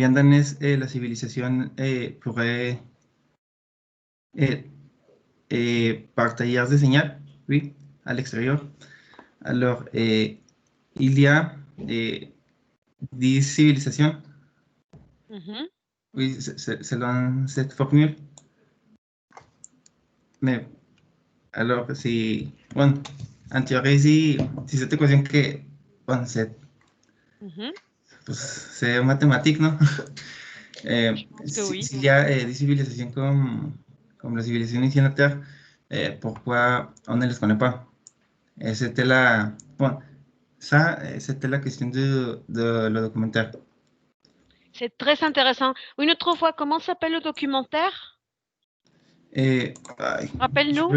recomiendan es la civilización pourrait partager des signaux, oui, à l'extérieur. Alors, il y a 10 civilisations, oui, selon cette formule. Mais alors, si, bueno, en théorie, si cette équation que, bueno, c'est mathématique, non? Oui. S'il y a des civilisations comme la civilisation ici en Terre, pourquoi on ne les connaît pas? Et c'était la, bon, ça, c'était la question de le documentaire. C'est très intéressant. Une autre fois, comment s'appelle le documentaire? Rappelle-nous.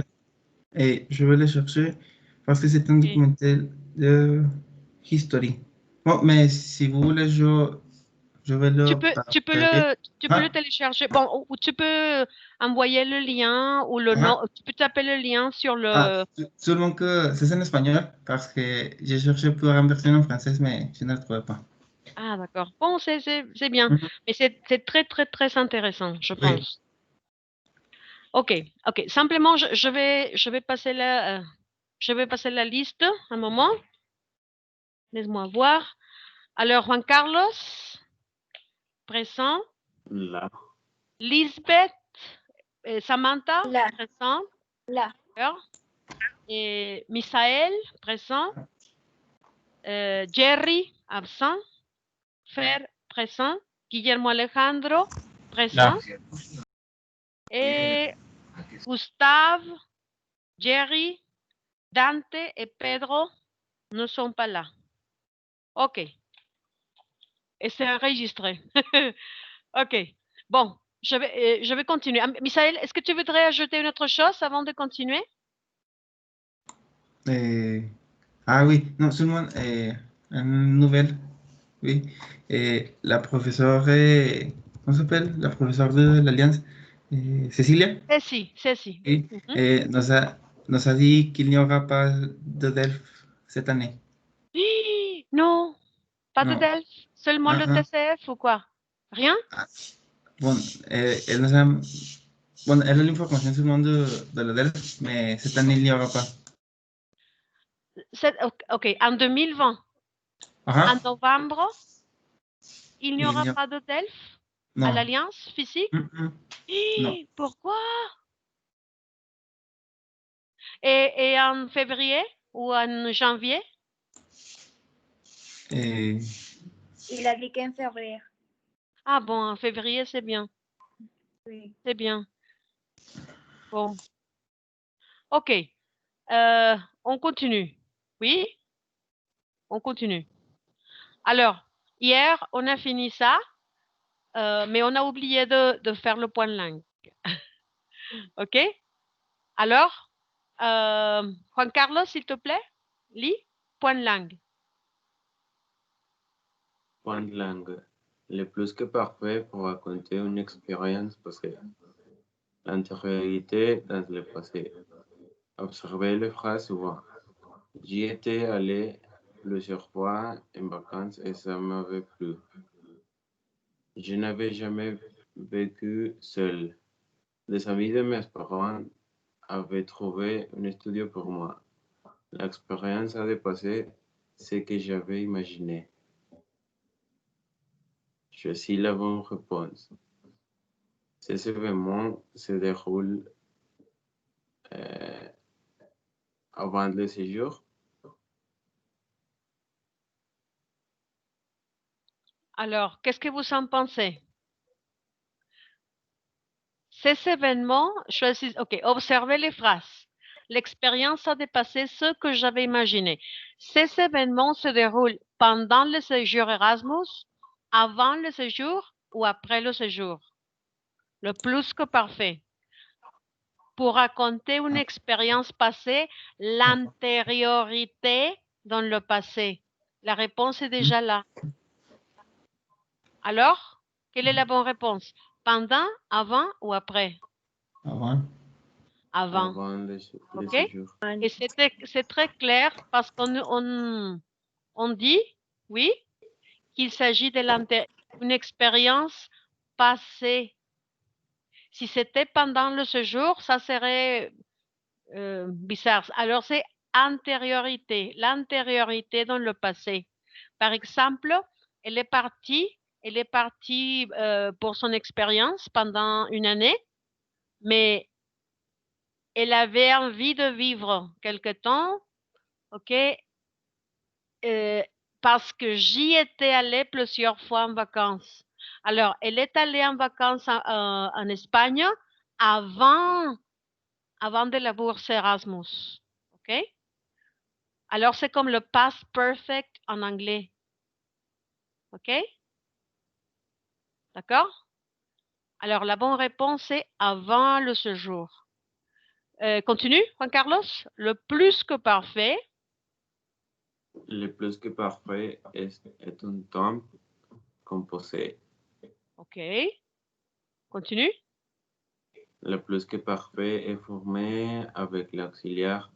Je vais le chercher parce que c'est un documentaire de history. Bon, mais si vous voulez, je vais le tu peux le télécharger. Bon, ou tu peux envoyer le lien ou le nom. Tu peux taper le lien sur le. Seulement que c'est en espagnol parce que j'ai cherché pour une version en français, mais je ne le trouvais pas. Ah, d'accord. Bon, c'est bien. Mais c'est très, très, très intéressant, je pense. Ok. Simplement, je vais passer la liste un moment. Laisse-moi voir. Alors, Juan Carlos, présent. Là. Lisbeth, Samantha, Là. présent. Là. Et Misaël, présent. Jerry, absent. Fer, présent. Guillermo Alejandro, présent. Là. Et Gustave, Jerry, Dante et Pedro ne sont pas là. Ok. Et c'est enregistré. Ok. Bon, je vais continuer. Misaël, est-ce que tu voudrais ajouter une autre chose avant de continuer? Oui, non, seulement une nouvelle. Oui. La professeure, comment s'appelle? La professeure de l'Alliance, Cécilia. Cécile. Oui. Nos a dit qu'il n'y aura pas de DELF cette année. Non, pas de DELF, seulement le TCF ou quoi? Rien? Bon, elle nous a... Bon, elle a l'information seulement de la DELF, mais cette année, il n'y aura pas. Ok, en 2020, en novembre, il n'y aura pas de DELF à l'Alliance physique? Non. Pourquoi? Et en février ou en janvier? Il a dit qu'en février. Ah bon, en février, c'est bien. Oui. C'est bien. Bon. Ok. On continue. Oui? On continue. Alors, hier, on a fini ça, mais on a oublié de faire le point langue. Ok? Alors, Juan Carlos, s'il te plaît, lis point langue. Point langue. Le plus que parfait pour raconter une expérience passée. L'antériorité dans le passé. Observer les phrases souvent. J'y étais allé plusieurs fois en vacances et ça m'avait plu. Je n'avais jamais vécu seul. Les amis de mes parents avaient trouvé un studio pour moi. L'expérience a dépassé ce que j'avais imaginé. Choisis la bonne réponse. Ces événements se déroulent avant le séjour. Alors, qu'est-ce que vous en pensez? Ces événements, observez les phrases. L'expérience a dépassé ce que j'avais imaginé. Ces événements se déroulent pendant le séjour Erasmus, avant le séjour ou après le séjour. Le plus que parfait. Pour raconter une expérience passée, l'antériorité dans le passé. La réponse est déjà là. Alors, quelle est la bonne réponse? Pendant, avant ou après? Avant. Avant le séjour. Et c'est très clair parce qu'on dit, oui, qu'il s'agit de une expérience passée. Si c'était pendant le séjour, ça serait bizarre. Alors, c'est antériorité, l'antériorité dans le passé. Par exemple, elle est partie pour son expérience pendant une année, mais elle avait envie de vivre quelque temps, ok, parce que j'y étais allée plusieurs fois en vacances. Alors, elle est allée en vacances en Espagne avant de la bourse Erasmus, ok? Alors, c'est comme le past perfect en anglais, ok? D'accord? Alors, la bonne réponse est avant le séjour. Continue, Juan Carlos. Le plus que parfait. Le plus que parfait est un temps composé. Ok. Continue. Le plus que parfait est formé avec l'auxiliaire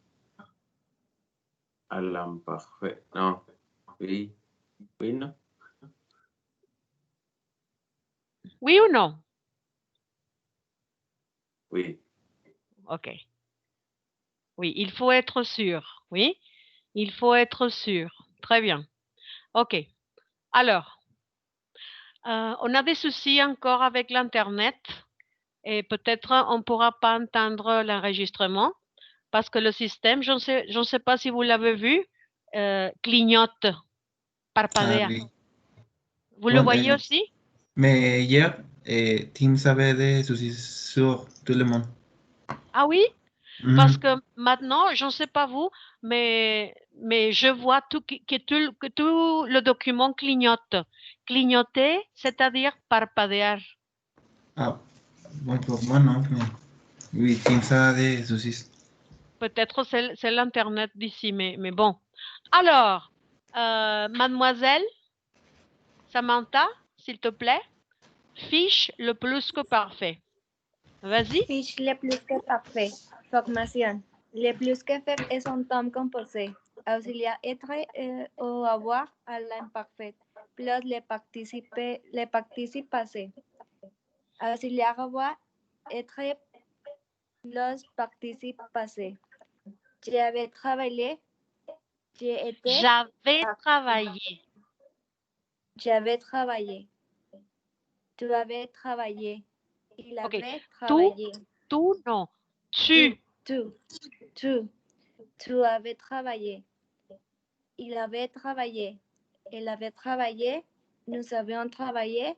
à l'imparfait. Non. Oui. Oui, non. Oui ou non? Oui. Ok. Oui, il faut être sûr. Oui, il faut être sûr. Très bien. Ok. Alors, on a des soucis encore avec l'Internet et peut-être on ne pourra pas entendre l'enregistrement parce que le système, je ne sais pas si vous l'avez vu, clignote, Ah, parpadea. oui. Vous le Bon, voyez aussi? mais hier, Tim savait de soucis sur tout le monde. Ah oui? Parce Mhm. que maintenant, je ne sais pas vous, mais je vois que tout le document clignote. Clignoter, c'est-à-dire parpadear. Ah, bon, pour moi, non. Mais oui, Tim savait de soucis. Peut-être c'est l'Internet d'ici, mais bon. Alors, mademoiselle Samantha, s'il te plaît, fiche le plus que parfait. Vas-y. Fiche le plus que parfait. Formation. Le plus que fait est un temps composé. Auxiliar être ou avoir à l'imparfait. Plus les participes passés. Auxiliar avoir être plus participes passés. J'avais travaillé. J'ai été. J'avais travaillé. J'avais travaillé. Tu avais travaillé. Il OK. avait Tout, travaillé. non. Tu, Tu. tu avais travaillé. Il avait travaillé. Elle avait travaillé. Nous avions travaillé.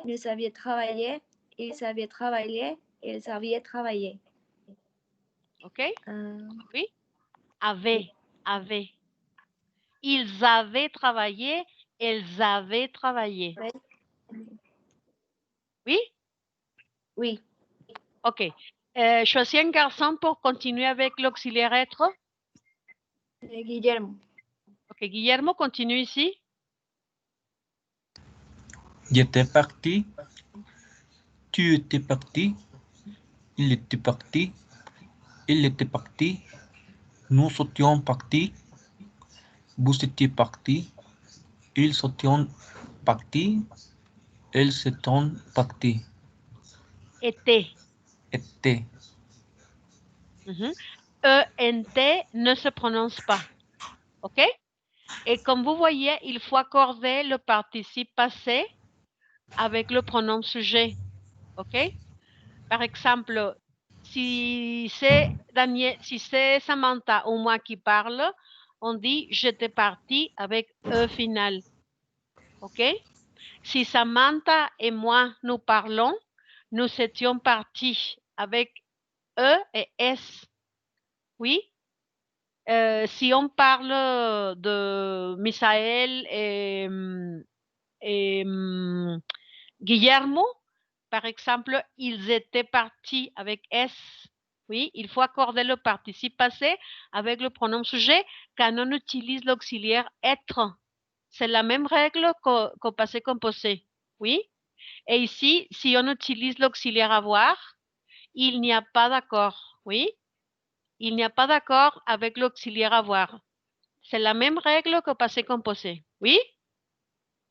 Nous avions travaillé. Ils avaient travaillé. Ils avaient travaillé. OK? Oui. Avait. Ils avaient travaillé. Elles avaient travaillé. Oui? Oui. OK. Choisis un garçon pour continuer avec l'auxiliaire être. Guillermo. OK. Guillermo, continue ici. J'étais parti, tu étais parti, il était parti, il était parti, nous étions partis, vous étiez parti, ils étaient partis, elles étaient partis. Était. Était. ENT ne se prononce pas. OK? Et comme vous voyez, il faut accorder le participe passé avec le pronom sujet. OK? Par exemple, si c'est Samantha ou moi qui parle, on dit j'étais partie avec E final. OK? Si Samantha et moi nous parlons, nous étions partis avec E et S. Oui? Si on parle de Misaël et Guillermo, par exemple, ils étaient partis avec S. Oui, il faut accorder le participe passé avec le pronom sujet quand on utilise l'auxiliaire être. C'est la même règle qu'au passé composé. Oui. Et ici, si on utilise l'auxiliaire avoir, il n'y a pas d'accord. Oui. Il n'y a pas d'accord avec l'auxiliaire avoir. C'est la même règle qu'au passé composé. Oui?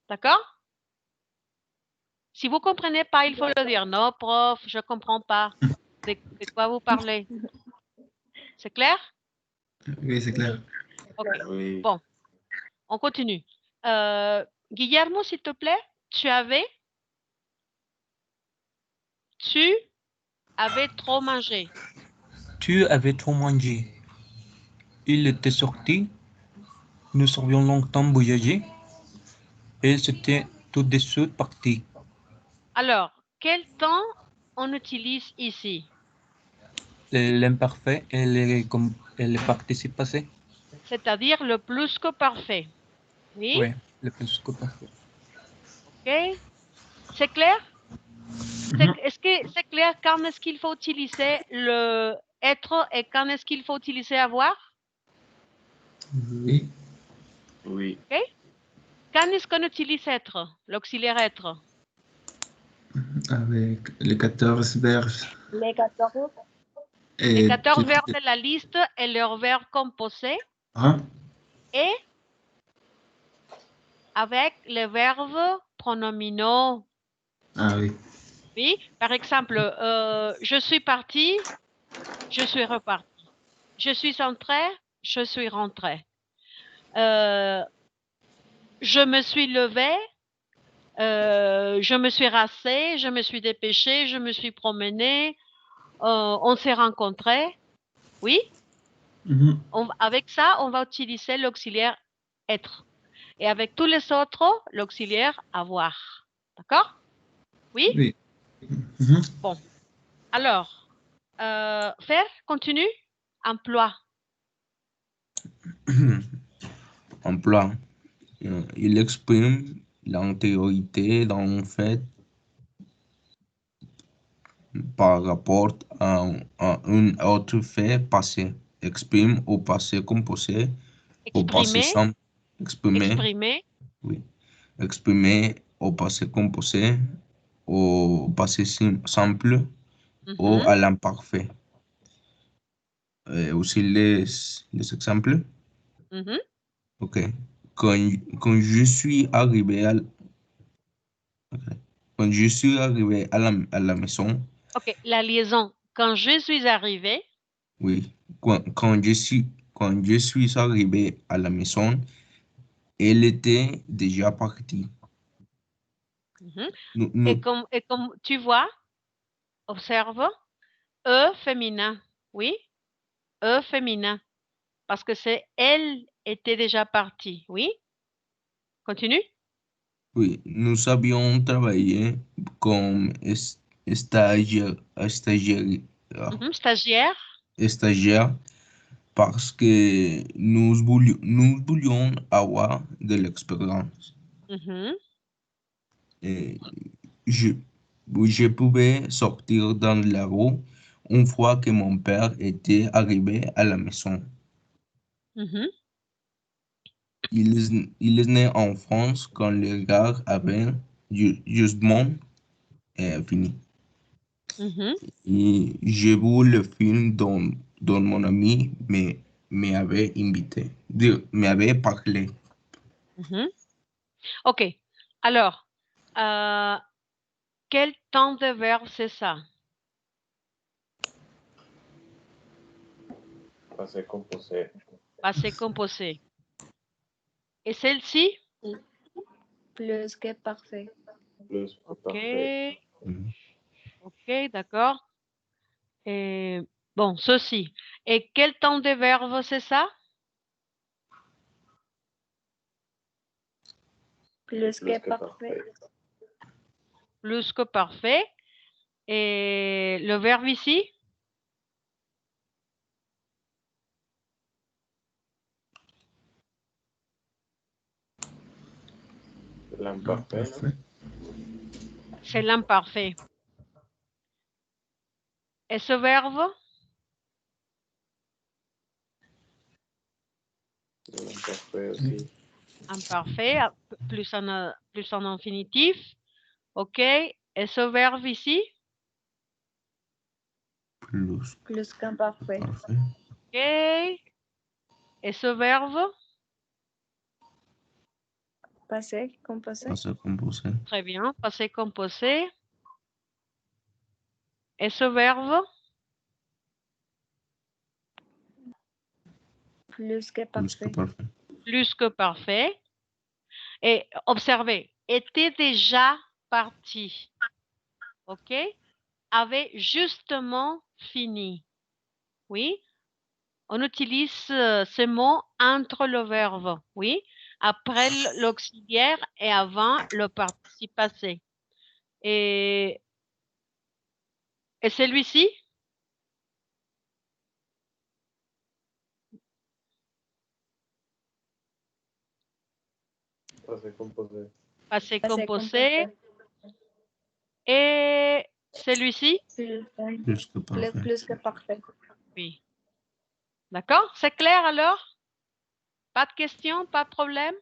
D'accord? Si vous ne comprenez pas, il faut le dire. Non, prof, je ne comprends pas. De quoi vous parlez? C'est clair? Oui, c'est clair. Ok. Oui. Bon, on continue. Guillermo, s'il te plaît, tu avais trop mangé. Tu avais trop mangé. Il était sorti. Nous avions longtemps voyagé. Et c'était tout de suite parti. Alors, quel temps on utilise ici? L'imparfait et le participe passé. C'est-à-dire le plus que parfait. Oui? Oui, le plus que parfait. Ok. C'est clair? Mhm. Est-ce que c'est clair quand est-ce qu'il faut utiliser le être et quand est-ce qu'il faut utiliser avoir? Oui. Oui. Ok. Quand est-ce qu'on utilise être, l'auxiliaire être? Avec les 14 verbes. Les 14. Les Et 14 verbes de la liste et leurs verbes composés Ah, et avec les verbes pronominaux. ah oui. Oui, par exemple, je suis parti, je suis reparti. Je suis entré, je suis rentré. Je me suis levé, je me suis rassé, je me suis dépêché, je me suis promené, on s'est rencontrés. Oui, Mhm. avec ça, on va utiliser l'auxiliaire être. Et avec tous les autres, l'auxiliaire avoir. D'accord? Oui? Oui. Mhm. Bon. Alors, faire, continue. Emploi. Emploi. Il exprime l'antériorité d'un fait par rapport à un autre fait passé. Exprime au passé composé, au passé Exprimer. simple. Exprimer, Exprimer. oui. Exprimer au passé composé, au passé simple ou Mhm. à l'imparfait. Aussi les exemples. Mhm. Ok. Quand je suis arrivé ok. Quand je suis arrivé à la maison, OK, la liaison. Quand je suis arrivée, oui. Quand je suis arrivé à la maison, elle était déjà partie. mhm. Nous, et nous- comme tu vois, observe, E féminin. Oui, E féminin. Parce que c'est elle était déjà partie. Oui, continue. oui, nous avions travaillé comme stagiaire, Mhm. Stagiaire. stagiaire parce que nous voulions avoir de l'expérience. Mhm. Et je, je pouvais sortir dans la rue une fois que mon père était arrivé à la maison. Mhm. Il est né en France quand les gars avaient justement fini. Mhm. Et j'ai vu le film dont mon ami m'avait invité, m'avait parlé. Mhm. OK. Alors, euh, quel temps de verbe c'est ça? Passé composé. Passé composé. Et celle-ci? Plus que parfait. Plus que OK. parfait. Mhm. OK, d'accord. Et bon, ceci. Et quel temps de verbe c'est ça? Plus Plus que que parfait. parfait. Plus que parfait. Et le verbe ici? L'imparfait, non? Parfait. C'est l'imparfait. Et ce verbe? L'imparfait aussi. Imparfait, plus en infinitif. OK. Et ce verbe ici? Plus Plus qu'un parfait. parfait. OK. Et ce verbe? Passé composé. Passé composé. Très bien. Passé composé. Et ce verbe? Plus que Plus que parfait. parfait. Plus que parfait. Et observez, était déjà parti. OK? Avait justement fini. Oui? On utilise ce mot entre le verbe. Oui? Après l'auxiliaire et avant le participe passé. Et celui-ci? Passé composé. Passé Passé composé. composé. Et celui-ci? Plus que parfait. Plus que parfait. Oui. D'accord? C'est clair alors? Pas de questions, pas de problème?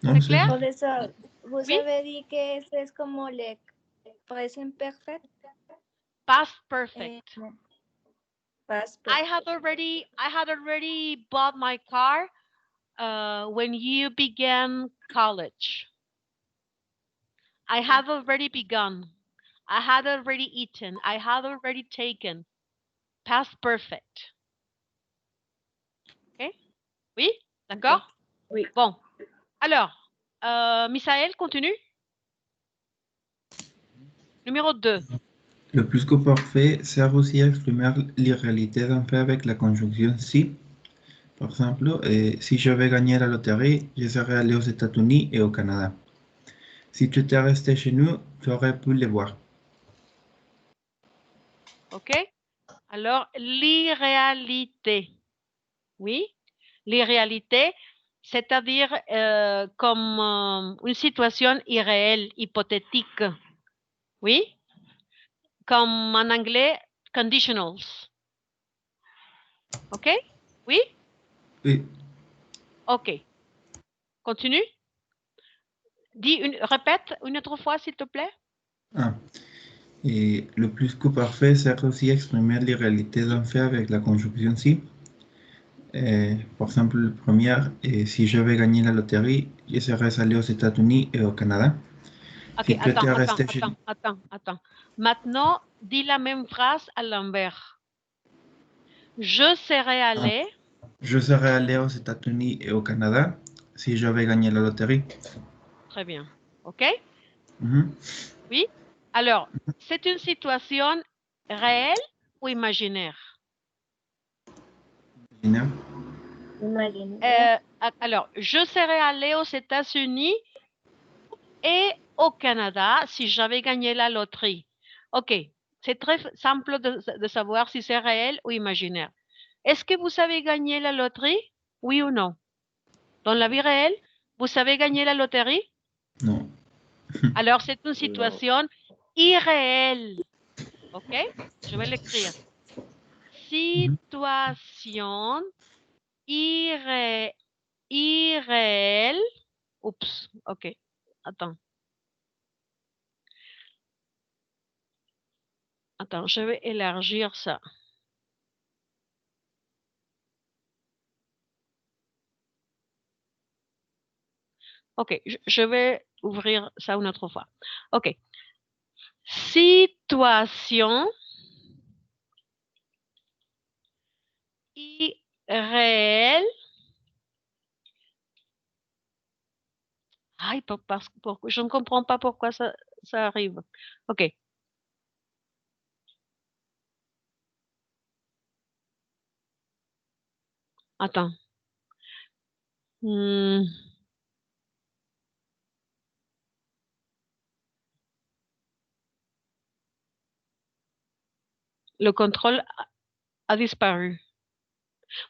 Non, C'est clair? Professeur, vous Oui? avez dit que c'est comme le présent parfait. Past perfect. Past I perfect. had already bought my car when you began college. I had already begun. I had already eaten. I had already taken. Past perfect. OK? Oui? D'accord? Oui. Bon. Alors, Misaël, continue. Numéro 2. Le plus que parfait sert aussi à exprimer l'irréalité d'un fait avec la conjonction si. Par exemple, si je vais gagner la loterie, je serais allé aux États-Unis et au Canada. Si tu étais resté chez nous, tu aurais pu les voir. OK? Alors, l'irréalité. Oui? L'irréalité, c'est-à-dire comme une situation irréelle, hypothétique. Oui? Comme en anglais, conditionals. OK? Oui? Oui. OK. Continue. Répète une autre fois, s'il te plaît. Ah. Et le plus que parfait sert aussi à exprimer l'irréalité d'un fait avec la conjonction si. Par exemple, la première, si je vais gagner la loterie, je serais allé aux États-Unis et au Canada. OK, Si tu étais resté chez attends. Maintenant, dis la même phrase à l'envers. Je serais allé. Je serais allé aux États-Unis et au Canada si j'avais gagné la loterie. Très bien. OK? Mhm. Oui? Alors, c'est une situation réelle ou imaginaire? Génial. Alors, je serais allé aux États-Unis et au Canada si j'avais gagné la loterie. OK. C'est très simple de savoir si c'est réel ou imaginaire. Est-ce que vous savez gagner la loterie? Oui ou non? Dans la vie réelle, vous savez gagner la loterie? Non. Alors, c'est une situation irréelle. OK? Je vais l'écrire. Situation irréelle. Oups, OK. Attends. Attends, je vais élargir ça. OK, je vais ouvrir ça une autre fois. OK. Situation irréelle. Aïe, je ne comprends pas pourquoi ça arrive. OK. Attends. Le contrôle a disparu.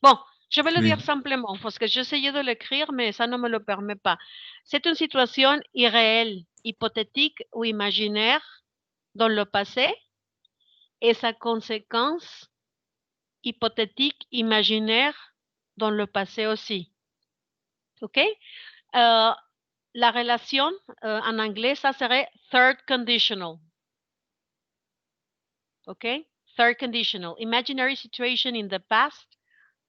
Bon, je vais le Oui. dire simplement parce que j'essayais de l'écrire, mais ça ne me le permet pas. C'est une situation irréelle, hypothétique ou imaginaire dans le passé et sa conséquence hypothétique, imaginaire dans le passé aussi. OK? La relation en anglais, ça serait third conditional. OK? Third conditional. Imaginary situation in the past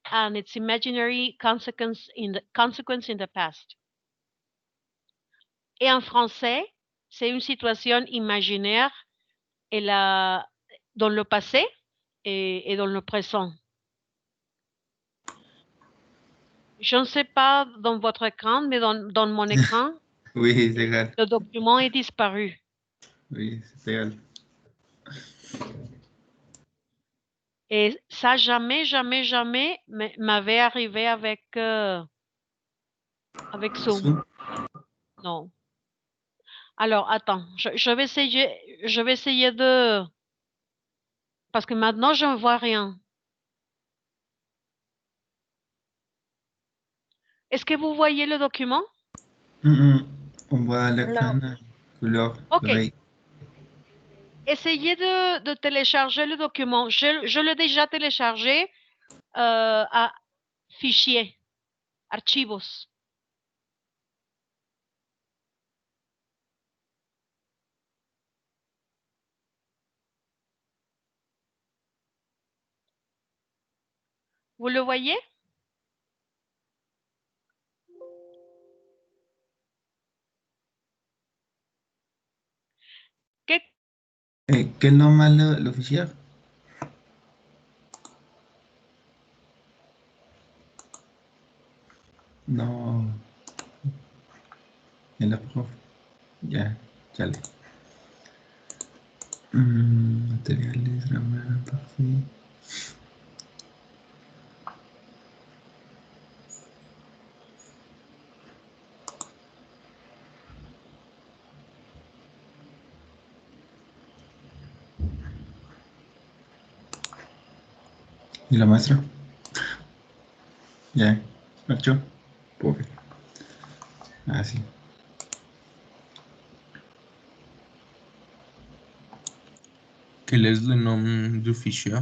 and its imaginary consequence in the past. Et en français, c'est une situation imaginaire dans le passé et dans le présent. Je ne sais pas dans votre écran, mais dans mon écran, Oui, c'est égal. le document est disparu. Oui, c'est égal. Et ça, jamais m'avait arrivé avec Zoom. Zoom. Non. Alors, attends, je vais essayer de... Parce que maintenant, je ne vois rien. Est-ce que vous voyez le document? On voit l'écran couleur Ok. gris. Essayez de télécharger le document. Je l'ai déjà téléchargé à fichier, archivos. Vous le voyez? Quel nom a le fichier? Non. Et la prof. Ya le. Materiales, grammar, parfait. ¿Y la maestra? Ya, marchó. Pobre. Ah, sí. Quel est le nom du fichier?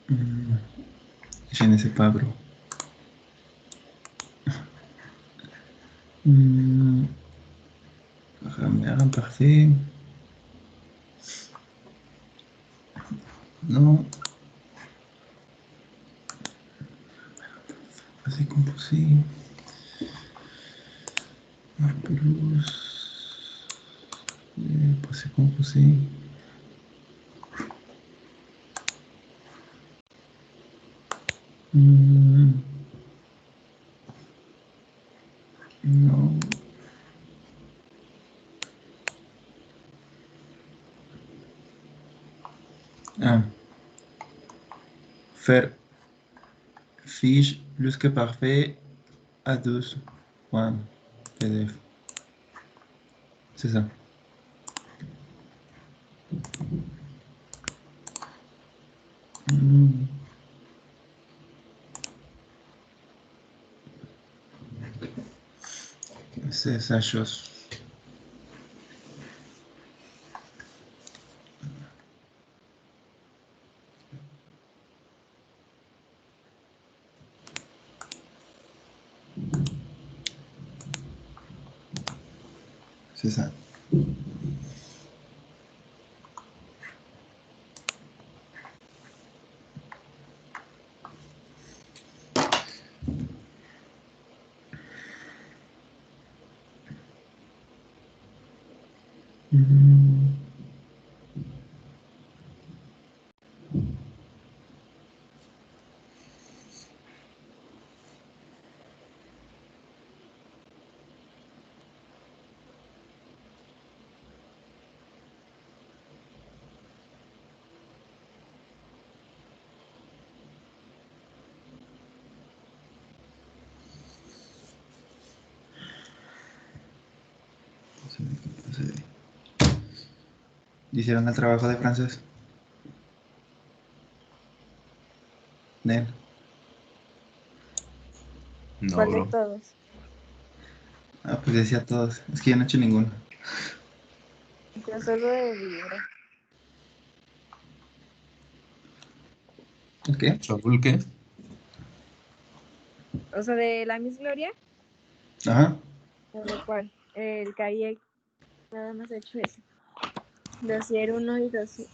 Je ne sais pas, bro. Grammaire parfait. Non. Passé composé. Pelouse. Passé composé. Non. Ah. Faire fiche plus que parfait à 12 points PDF. C'est ça. C'est sa chose. C'est ça. ¿Hicieron el trabajo de francés? Nel. No, ¿Cuál de bro. todos? Ah, pues decía todos. Es que yo no he hecho ninguno. Yo solo de libro. ¿El qué? ¿Sobre qué? O sea, de la Miss Gloria, Ajá. ¿o de cuál? El Kayak. Nada más he hecho ese. Dossier 1 y dossier.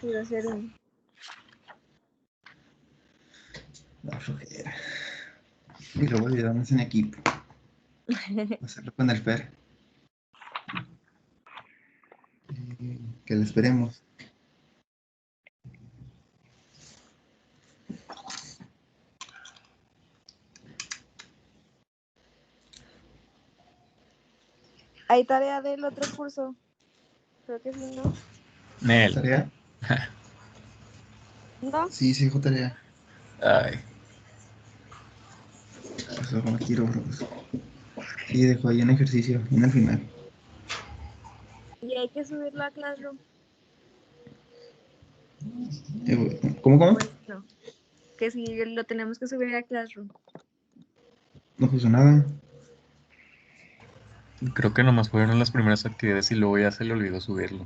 Sí, dossier 1. La flojera. Y luego ayudamos en equipo. Hacerlo con el Fer. que la esperemos. ¿Hay tarea del otro curso? Creo que sí, ¿no? Nel. ¿Tarea? ¿No? Sí, sí, dejo tarea. Ay, Eso con quirógrafos. Sí, dejo ahí un ejercicio, en el final. Y hay que subirlo a Classroom. ¿Cómo? Pues no. Que sí, lo tenemos que subir a Classroom. No puso nada. creo que nomás fueron las primeras actividades y luego ya se le olvidó subirlo.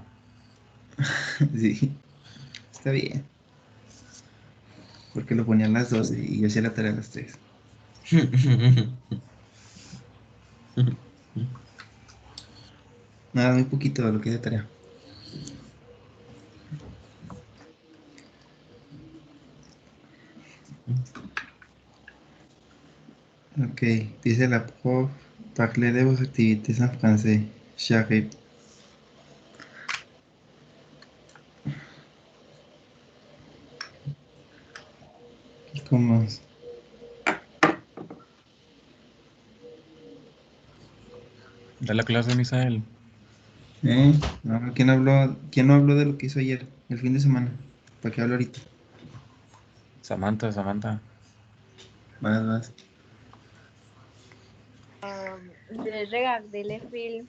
Sí, está bien. Porque lo ponían a las 12 y yo hacía la tarea a las 3. Nada, muy poquito de lo que es de tarea. Ok, dice la prof, parlez de vos activités en français. J'arrive. ¿Cómo? Da la clase, Misael. No, ¿quién no habló de lo que hizo ayer, el fin de semana? ¿Para qué hablo ahorita? Samantha. Vas. Je regardé le film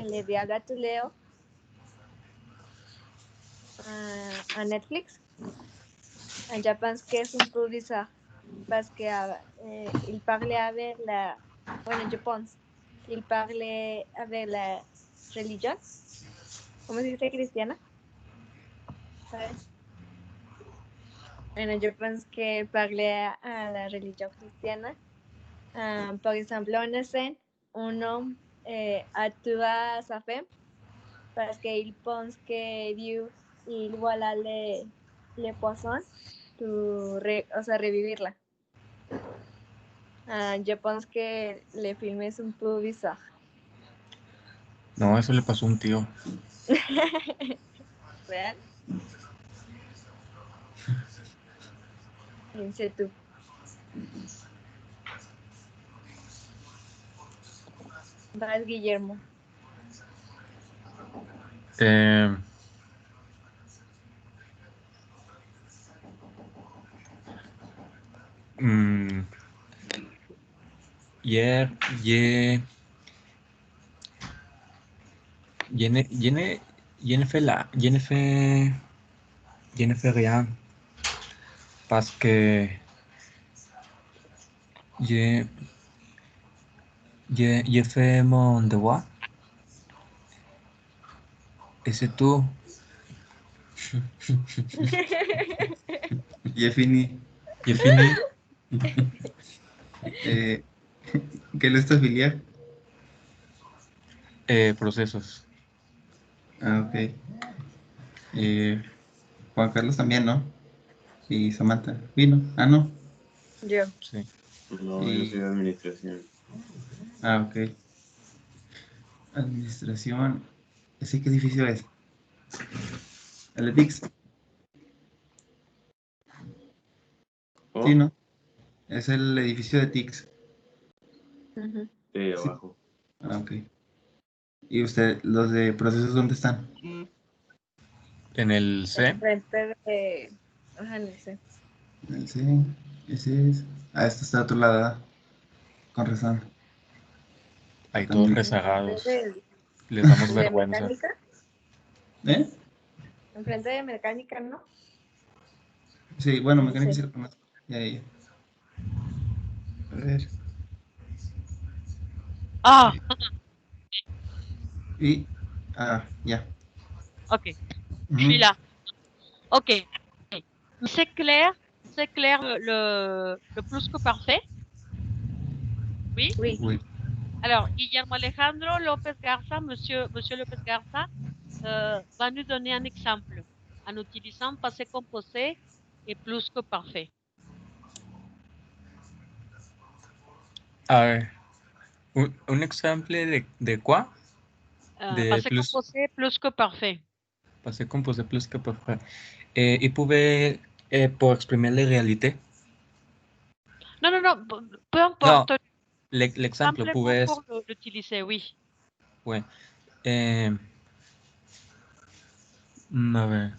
Le Diable à Léo à Netflix. Je pense que es un peu bizarre parce que il parlait avec la... Bueno, je pense. Il parlait avec la religion. ¿Cómo se dice cristiana? ¿Sabes? Bueno, je pense que parlait à la religion cristiana. Par exemple, en scène, un homme a tué sa femme parce qu'il pense que Dieu, il voilà les poissons pour revivirla. Je pense que le film es un peu bizarre. No, eso le pasó a un tío. ¿Real? Dice tú. Vas, Guillermo. Eh, mm, Hier, je ne fais rien parce que je fais mon devoir et c'est tout. Ya finí. Je finis. ¿Qué le está afiliar? Procesos. Ah, ok. Juan Carlos también, ¿no? Y Samantha. ¿Vino? Ah, no. Yo. Sí. No, yo soy de administración. Ah, ok. Administración. ¿Ese qué edificio es? ¿El de TICS? ¿Oh? Sí, ¿no? Es el edificio de TICS. Uh-huh. Sí, Sí. abajo. Ah, ok. ¿Y usted, los de procesos, dónde están? En el C. Enfrente de... Ajá, no sé. Sí, ese es. Ah, este está a otro lado, ¿verdad? Con razón. Ahí todos También. rezagados. Enfrente Les damos de vergüenza. mecánica. ¿Eh? Enfrente de mecánica, ¿no? Sí, bueno, No mecánica sí sé. lo conozco. Ya. A ver. Ah, Y. Ya. ok, je Ujú. suis là. Ok. C'est clair le plus que parfait. Oui. Oui. Uy. Alors, Guillermo Alejandro López Garza, monsieur López Garza, va nous donner un exemple en utilisant passé composé et plus que parfait. A ver, un ejemplo de cuá? De Passé plus. composé plus que parfait. Passé composé plus que parfait. Il pouvait, pour exprimer la réalité. Non, non, non, peu Non, importe. l'exemple pouvait... Pour l'utiliser, oui. Ouais. A ver.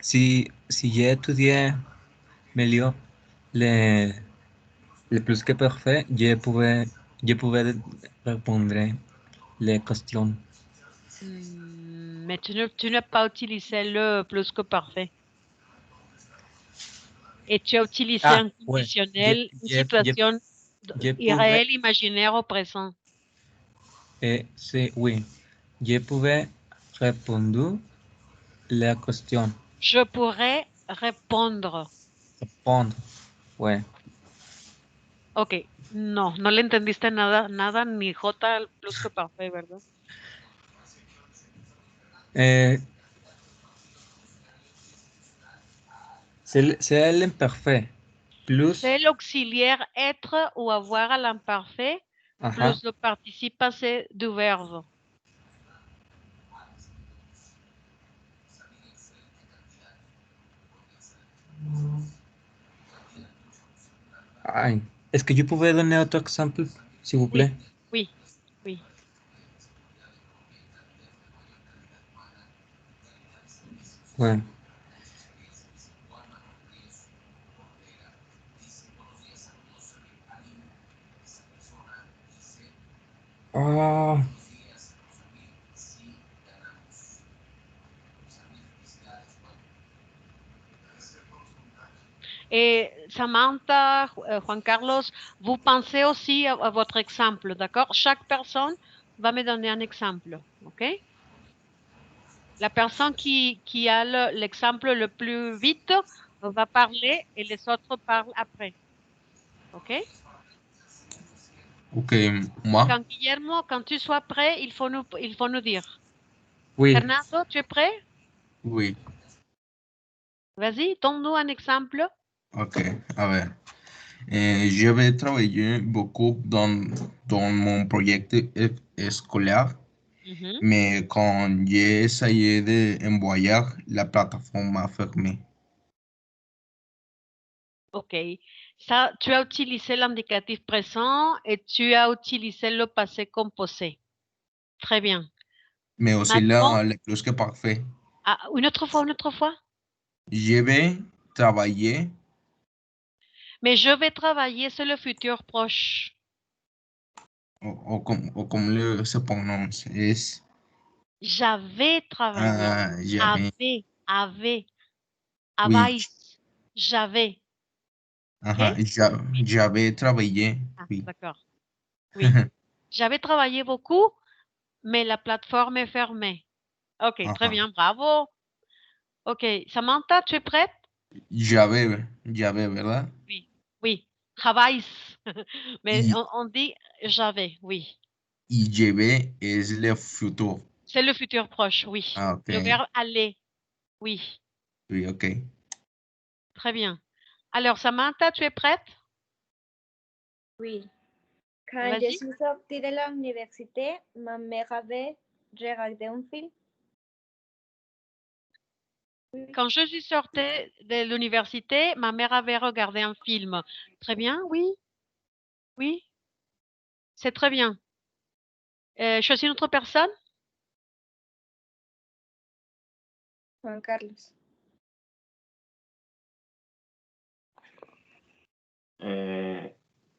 Si j'ai étudié mieux le plus que parfait, je pouvais répondre les questions. Mais tu n'as pas utilisé le plus que parfait. Et tu as utilisé un conditionnel, une situation irréelle, imaginaire au présent. Oui, je pouvais répondre la question. Je pourrais répondre. Répondre, ouais. Ok, no le entendiste nada, ni J plus que parfait, ¿verdad? C'est l'imparfait. Plus. C'est l'auxiliaire être ou avoir à l'imparfait, plus le participe passé du verbe. Ay, est-ce que je pouvais donner otro exemple, s'il vous plaît? Oui, oui. Ouais. Oh. Et Samantha, Juan Carlos, vous pensez aussi à votre exemple, d'accord? Chaque personne va me donner un exemple, ok? La personne qui a l'exemple le plus vite va parler et les autres parlent après, ok? Ok, moi? Quand Guillermo, quand tu sois prêt, il faut nous dire. Oui. Fernando, tu es prêt? Oui. Vas-y, donne-nous un exemple. Ok, a ver. Je vais travailler beaucoup dans mon projet scolaire, mais quand j'ai essayé d'envoyer, la plateforme m'a fermé. Ok. Ça, tu as utilisé l'indicatif présent et tu as utilisé le passé composé. Très bien. Mais aussi le plus que parfait. Ah, une autre fois. Je vais travailler. Mais je vais travailler sur le futur proche. O comme se prononce. Es, J'avais travaillé. j'avais. Avait. Oui. J'avais. Okay? J'avais travaillé. Ah, Oui. d'accord. Oui. J'avais travaillé beaucoup, mais la plateforme est fermée. Ok, très bien, bravo. Ok, Samantha, tu es prête? J'avais, ¿verdad? Oui. Travailles. Mais on dit j'avais, oui. Y llevé es le futuro. C'est le futur proche, oui. Ah, ok. Le verbe aller, oui. Oui, ok. Très bien. Alors, Samantha, tu es prête? Oui. Quand je suis sortie de l'université, ma mère avait regardé un film. Quand je suis sortie de l'université, ma mère avait regardé un film. Très bien, oui. Oui. C'est très bien. Choisis une autre personne? Juan Carlos.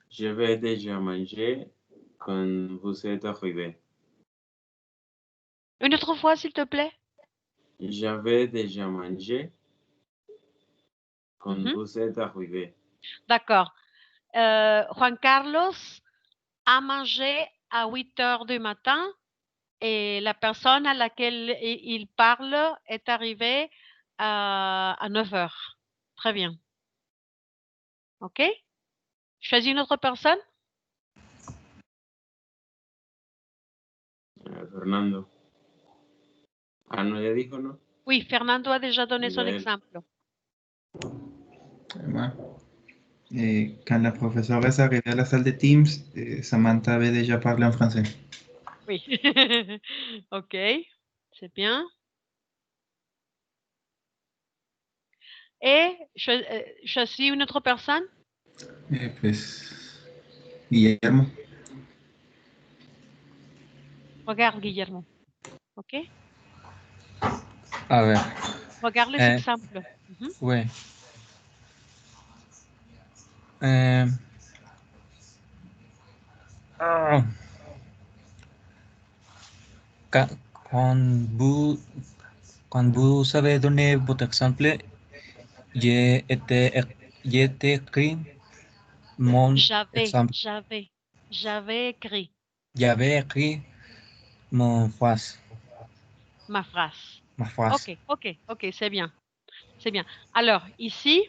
Je vais déjà manger quand vous êtes arrivé. Une autre fois, s'il te plaît. J'avais déjà mangé quand vous êtes arrivé. D'accord. Juan Carlos a mangé à 8 heures du matin et la personne à laquelle il parle est arrivée à 9 heures. Très bien. OK? Choisis une autre personne? Fernando. Ah, no, ya dijo, ¿no? Oui, Fernando a déjà donné son Miguel. exemple. Moi. Quand la professeure est arrivée à la salle de Teams, Samantha avait déjà parlé en français. Oui. Ok, c'est bien. Et choisis une autre personne? Pues, Guillermo. Regarde, Guillermo. Ok? A ver, Regarde les exemples. ouais. Quand vous avez donné votre exemple, j'ai écrit mon exemple. J'avais écrit J'avais écrit mon phrase. ma phrase. Ma phrase. Ok, c'est bien. C'est bien. Alors, ici,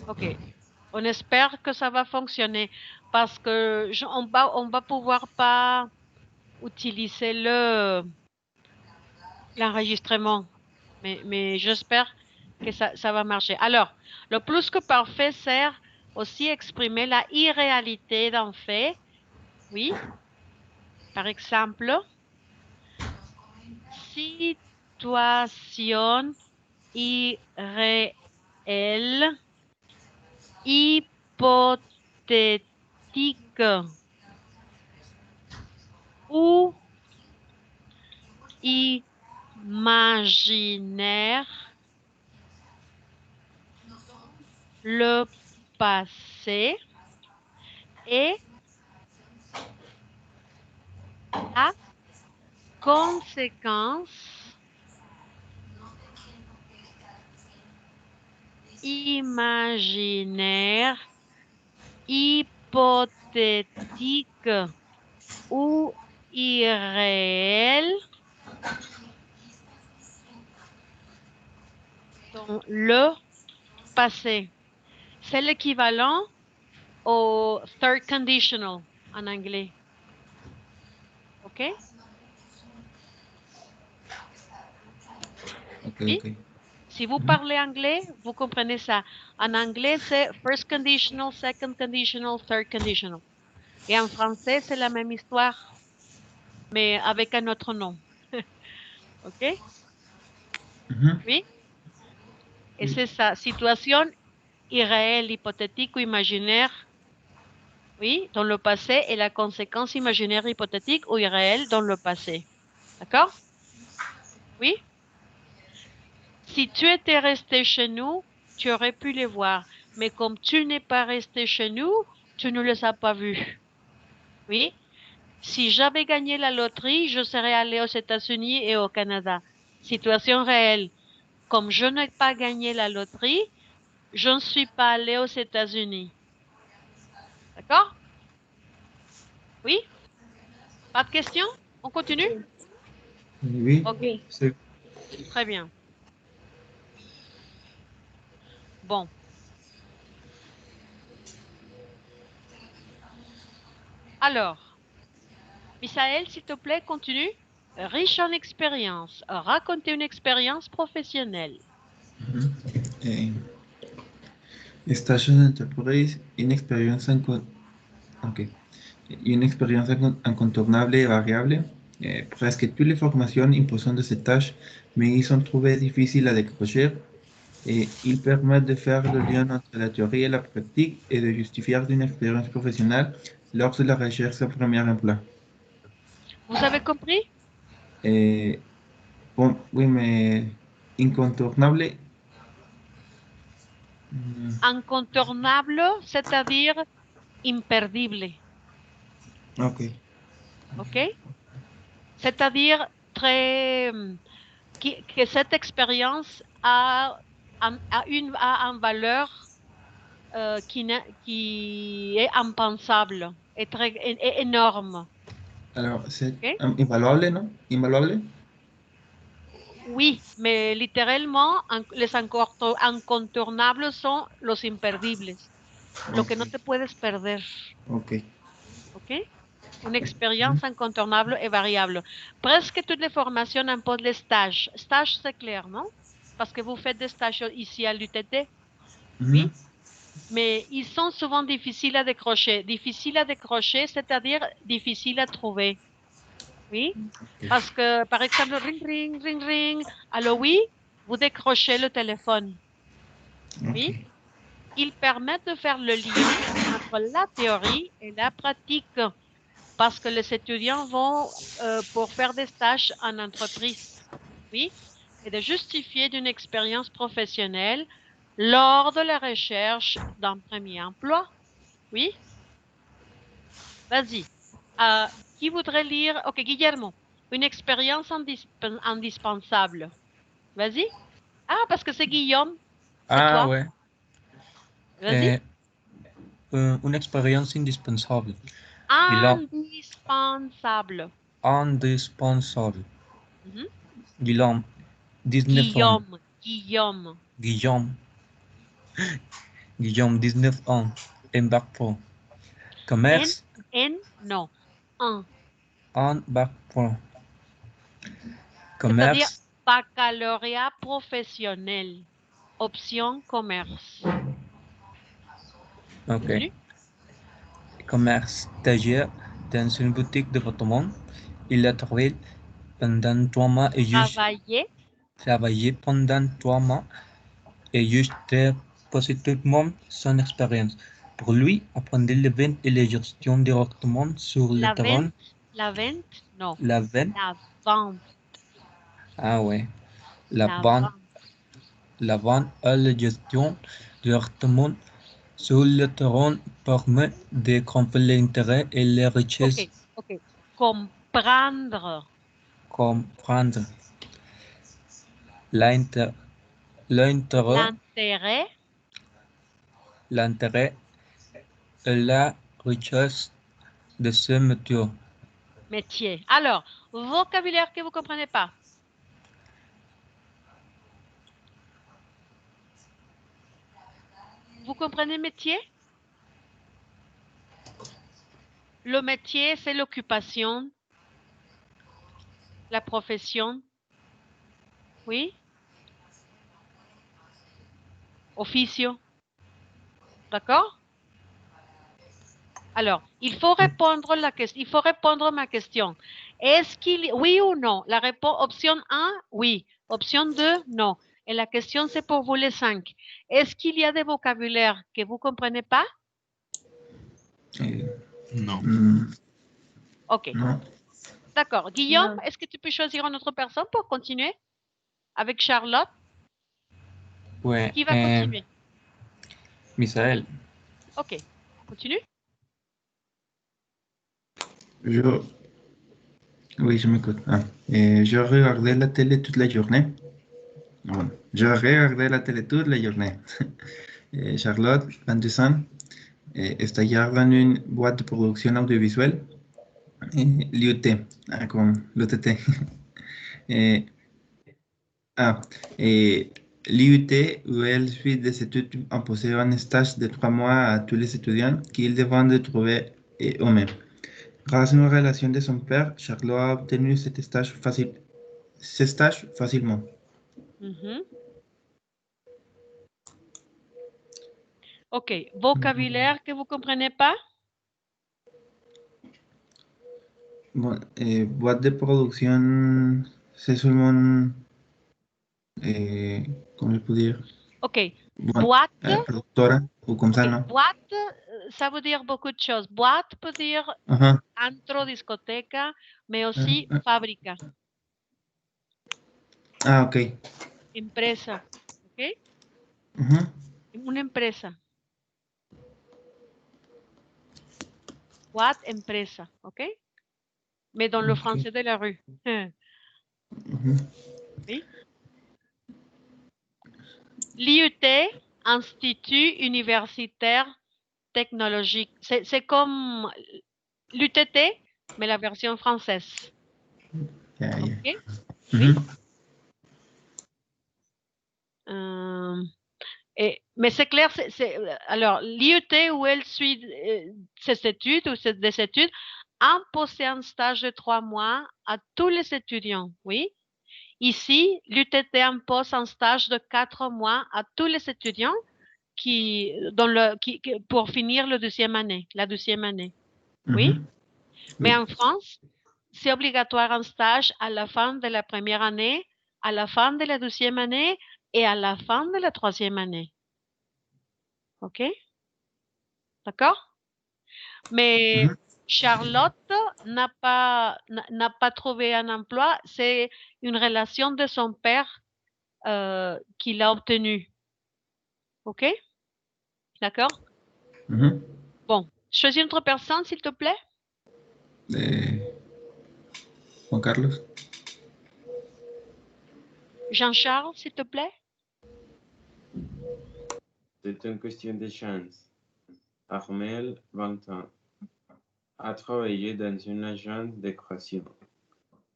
ok, on espère que ça va fonctionner parce que on va pouvoir pas utiliser l'enregistrement, mais j'espère que ça va marcher. Alors, le plus que parfait sert aussi à exprimer la irréalité d'un fait. Oui. Par exemple, situation irréelle, hypothétique ou imaginaire dans le passé et la conséquence imaginaire, hypothétique ou irréel dans le passé. C'est l'équivalent au third conditional en anglais. OK? Ok. Si vous parlez anglais, vous comprenez ça. En anglais, c'est first conditional, second conditional, third conditional. Et en français, c'est la même histoire, mais avec un autre nom. OK? Oui? Et c'est ça, situation irréelle, hypothétique ou imaginaire, oui, dans le passé, et la conséquence imaginaire, hypothétique ou irréelle dans le passé. D'accord? Oui? Si tu étais resté chez nous, tu aurais pu les voir. Mais comme tu n'es pas resté chez nous, tu ne les as pas vus. Oui? Si j'avais gagné la loterie, je serais allé aux États-Unis et au Canada. Situation réelle. Comme je n'ai pas gagné la loterie, je ne suis pas allé aux États-Unis. D'accord? Oui? Pas de questions? On continue? Oui. Ok. Sí. Très bien. Bon. Alors, Misaël, s'il te plaît, continue. Riche en expérience. Racontez une expérience professionnelle. Station Enterprise, une expérience une expérience incontournable et variable. Presque toutes les formations imposant de ces tâches me sont trouvées difficiles à décrocher et ils permettent de faire le lien entre la théorie et la pratique et de justifier une expérience professionnelle lors de la recherche de premier emploi. Vous avez compris? Bon, oui, mais incontournable. Incontournable, c'est-à-dire imperdible. Ok. OK? C'est-à-dire que cette expérience a une valeur qui est impensable, est énorme. Alors, c'est OK? invaluable, non? Invaluable? Oui, mais littéralement, les incontournables sont los imperdibles, lo que no te puedes perder. Ok. OK? Une expérience incontournable et variable. Presque toutes les formations imposent les stages. Stage, c'est clair, non? parce que vous faites des stages ici à l'UTT. Mhm. Oui. Mais ils sont souvent difficiles à décrocher. Difficiles à décrocher, c'est-à-dire difficiles à trouver. Oui. Parce que, par exemple, ring, ring, ring, ring. Alors oui, vous décrochez le téléphone. Oui. Ok. Ils permettent de faire le lien entre la théorie et la pratique. Parce que les étudiants vont pour faire des stages en entreprise. Oui. Et de justifier d'une expérience professionnelle lors de la recherche d'un premier emploi. Oui. Vas-y. Qui voudrait lire? Ok, Guillermo. Une expérience indispensable. Vas-y. Ah, parce que c'est Guillaume. C'est Ah toi. ouais. Vas-y. Une expérience indispensable. Guillaume. Indispensable. Indispensable. Mhm. Guillaume. 19 ans. Guillaume. Guillaume. Guillaume. Guillaume, 19 ans. Bac pro. Commerce. Non. Un. Un bac pro. C'est-à-dire Commerce. baccalauréat professionnel. Option commerce. Ok. Continue. Commerce. Stagiaire dans une boutique de vêtements. Il a travaillé pendant 3 mois et juste travaillé pendant 3 mois et juste positivement son expérience. Pour lui, apprendre les ventes et les gestions directement sur le terrain. La vente, non. La vente. La vente. Ah ouais. La La vente. vente. La vente et la gestion directement sur le terrain permet de comprendre l'intérêt et les richesses. Ok. Comprendre. Comprendre l'intérêt, l'intérêt et la richesse de ce métier. Métier. Alors, vocabulaire que vous ne comprenez pas. Vous comprenez métier? Le métier, c'est l'occupation, la profession. Oui? Officio. D'accord? Alors, il faut répondre à ma question. Est-ce qu'il, oui ou non? La réponse, option 1, oui. Option 2, non. Et la question, c'est pour vous les 5. Est-ce qu'il y a des vocabulaires que vous ne comprenez pas? Non. Ok. Non. D'accord. Guillaume, Non. est-ce que tu peux choisir une autre personne pour continuer avec Charlotte? Ouais. Qui va continuer? Misaël. Ok. Continue. Oui, je m'écoute. Je regardais la télé toute la journée. Bueno, je regardais la télé toute la journée. Charlotte, 22 ans, stagiaire dans une boîte de production audiovisuelle, l'IUT, comme l'UTT. L'IUT, où elle suit des études imposées un stage de 3 mois à tous les étudiants qu'ils devront trouver eux-mêmes. Grâce à une relation de son père, Charlotte a obtenu ce stage facilement. Ok. Vocabulaire que vous ne comprenez pas? Bon, boîte de production, c'est seulement, comment je peux dire? Ok. Bon, Boîte. productora, ou comme ça, non? Boîte, ça veut dire beaucoup de choses. Boîte peut dire antro, discoteca, mais aussi fábrica. Ah, ok. Empresa. Ok. Una empresa. Boîte, empresa. Ok. Mais dans le français de la rue. Oui. L'IUT, Institut universitaire technologique. C'est comme l'UTT, mais la version française. Ok. Oui. Mais c'est clair, alors l'IUT où elle suit ses études ou des études, imposé un stage de 3 mois à tous les étudiants, oui. Ici, l'UTT impose un stage de 4 mois à tous les étudiants pour finir la deuxième année. Oui? Mais en France, c'est obligatoire un stage à la fin de la première année, à la fin de la deuxième année et à la fin de la troisième année. OK? D'accord? Mais Charlotte n'a pas trouvé un emploi. C'est une relation de son père qu'il a obtenue. OK? D'accord? Bon, choisis une autre personne, s'il te plaît. Juan Carlos. Jean-Charles, s'il te plaît. C'est une question de chance. Armel, 20 ans, a travaillé dans une agence de création.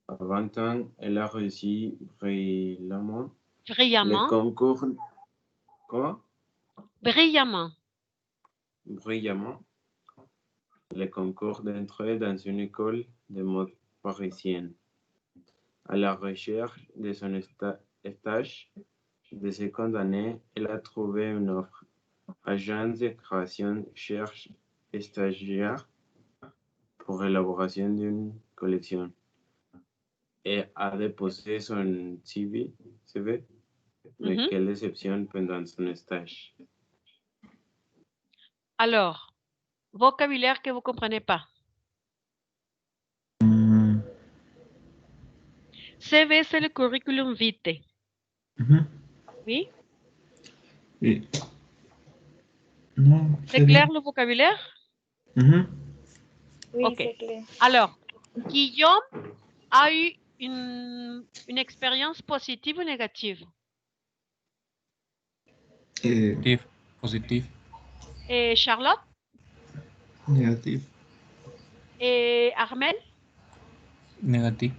À 20 ans, elle a réussi brillamment le concours. Quoi? Brillamment. Le concours d'entrée dans une école de mode parisienne. À la recherche de son stage de seconde année, elle a trouvé une offre. Agence de création cherche stagiaire pour l'élaboration d'une collection et a déposé son CV. Mais quelle déception pendant son stage. Alors, vocabulaire que vous ne comprenez pas. CV, c'est le curriculum vitae. Oui? Oui. C'est clair le vocabulaire? Oui, OK. c'est clair. Alors, Guillaume a eu une expérience positive ou négative? Positive. Et Charlotte? Négative. Et Armel? Négative.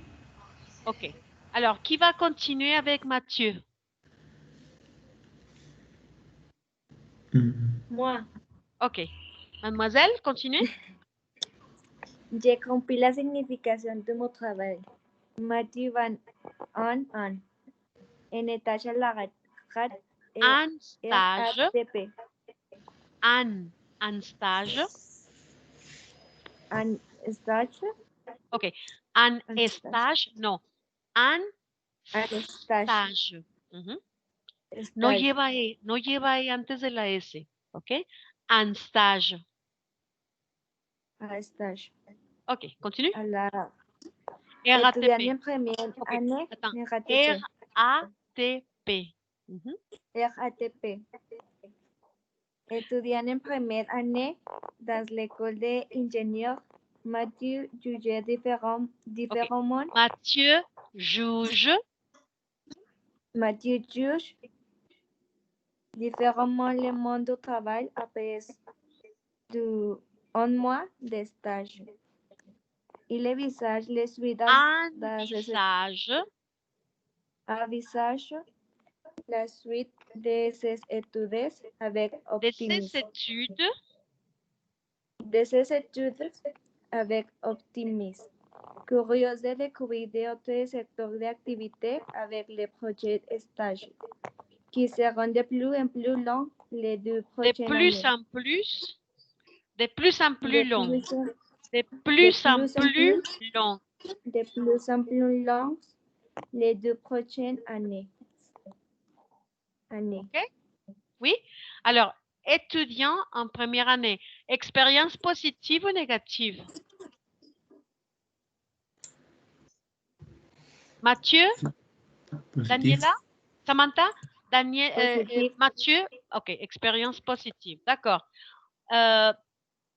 OK. Alors, qui va continuer avec Mathieu? Moi. OK. Mademoiselle, continue. J'ai compris la signification de mon travail. Mathieu van an. En étage à la rate. Un stage. RATP. Un stage. Un stage. OK. Un stage. No. Un stage. No lleva E antes de la S. ¿Ok? Un stage. Un stage. OK, continue. À la RATP. étudiant en première année. RATP. RATP. Étudiant en première année dans l'école d'ingénieurs. Mathieu juge différemment. Mathieu juge. Mathieu juge différemment le monde du travail après un mois de stage. Il envisage les suites envisage la suite de ses études avec optimisme. Curieux de découvrir d'autres secteurs d'activité avec les projets stage, qui seront de plus en plus longs les 2 prochaines années. De plus en plus long les 2 prochaines années. OK? Oui. Alors, étudiant en première année, expérience positive ou négative? Mathieu? Positive. Daniela? Samantha? Mathieu? OK, expérience positive. D'accord.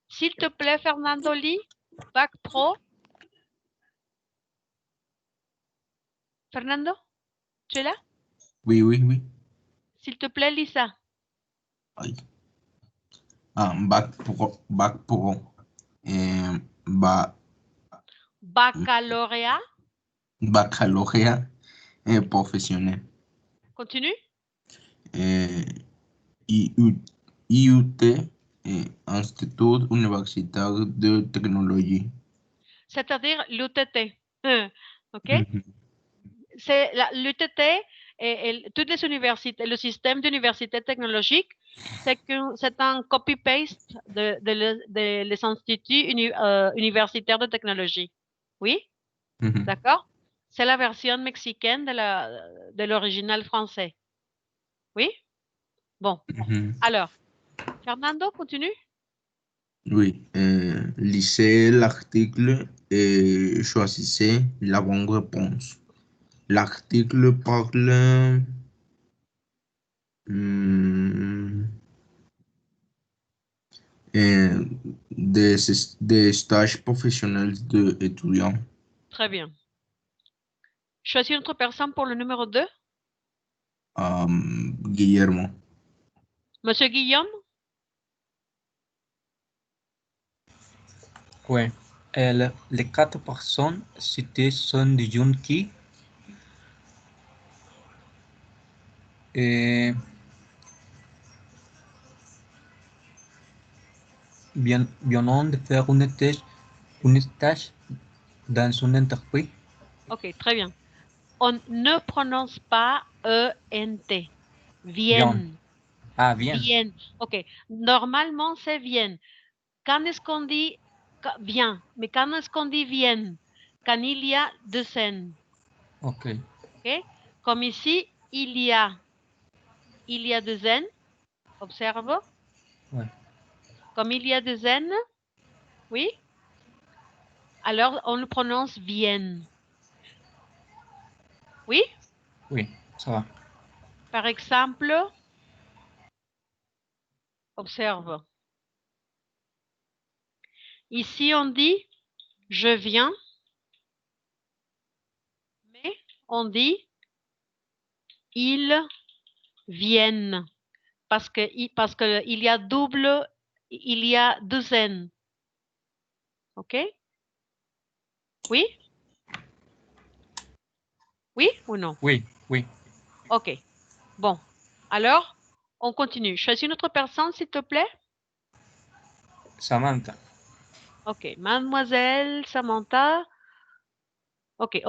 S'il te plaît, Fernando Lee, Bac Pro. Fernando, tu es là? Oui. S'il te plaît, Lisa. Ay. Bac Pro. Baccalauréat. Baccalauréat professionnel. Continue. IUT, Institut Universitaire de Technologie. C'est-à-dire l'UTT. OK? l'UTT et toutes les universités, le système d'université technologique, c'est un copy-paste de les instituts universitaires de technologie. Oui? D'accord? C'est la version mexicaine de l'original français. Oui? Bon. Alors, Fernando, continue. Oui. Lisez l'article et choisissez la bonne réponse. L'article parle des stages professionnels d'étudiants. Très bien. Choisis une autre personne pour le numéro 2. Guillermo. Monsieur Guillaume? Oui. Les 4 personnes citées sont de Yunki. Et viennent de faire une stage dans une entreprise. Ok, très bien. On ne prononce pas E-N-T. Viennent. Ah, bien. Viennent. Ok. Normalement, c'est viennent. Quand est-ce qu'on dit vient? Mais quand est-ce qu'on dit viennent? Quand il y a 2 N. Ok. Ok. Comme ici, il y a 2 N. Observe. Ouais. Comme il y a 2 N. Oui. Alors, on le prononce viennent. Oui? Oui, ça va. Par exemple, observe. Ici, on dit je viens, mais on dit ils viennent parce que il y a il y a 2 N. OK? Oui? Oui ou non? Oui, oui. OK. Bon. Alors, on continue. Choisis une autre personne, s'il te plaît. Samantha. OK. Mademoiselle Samantha. OK.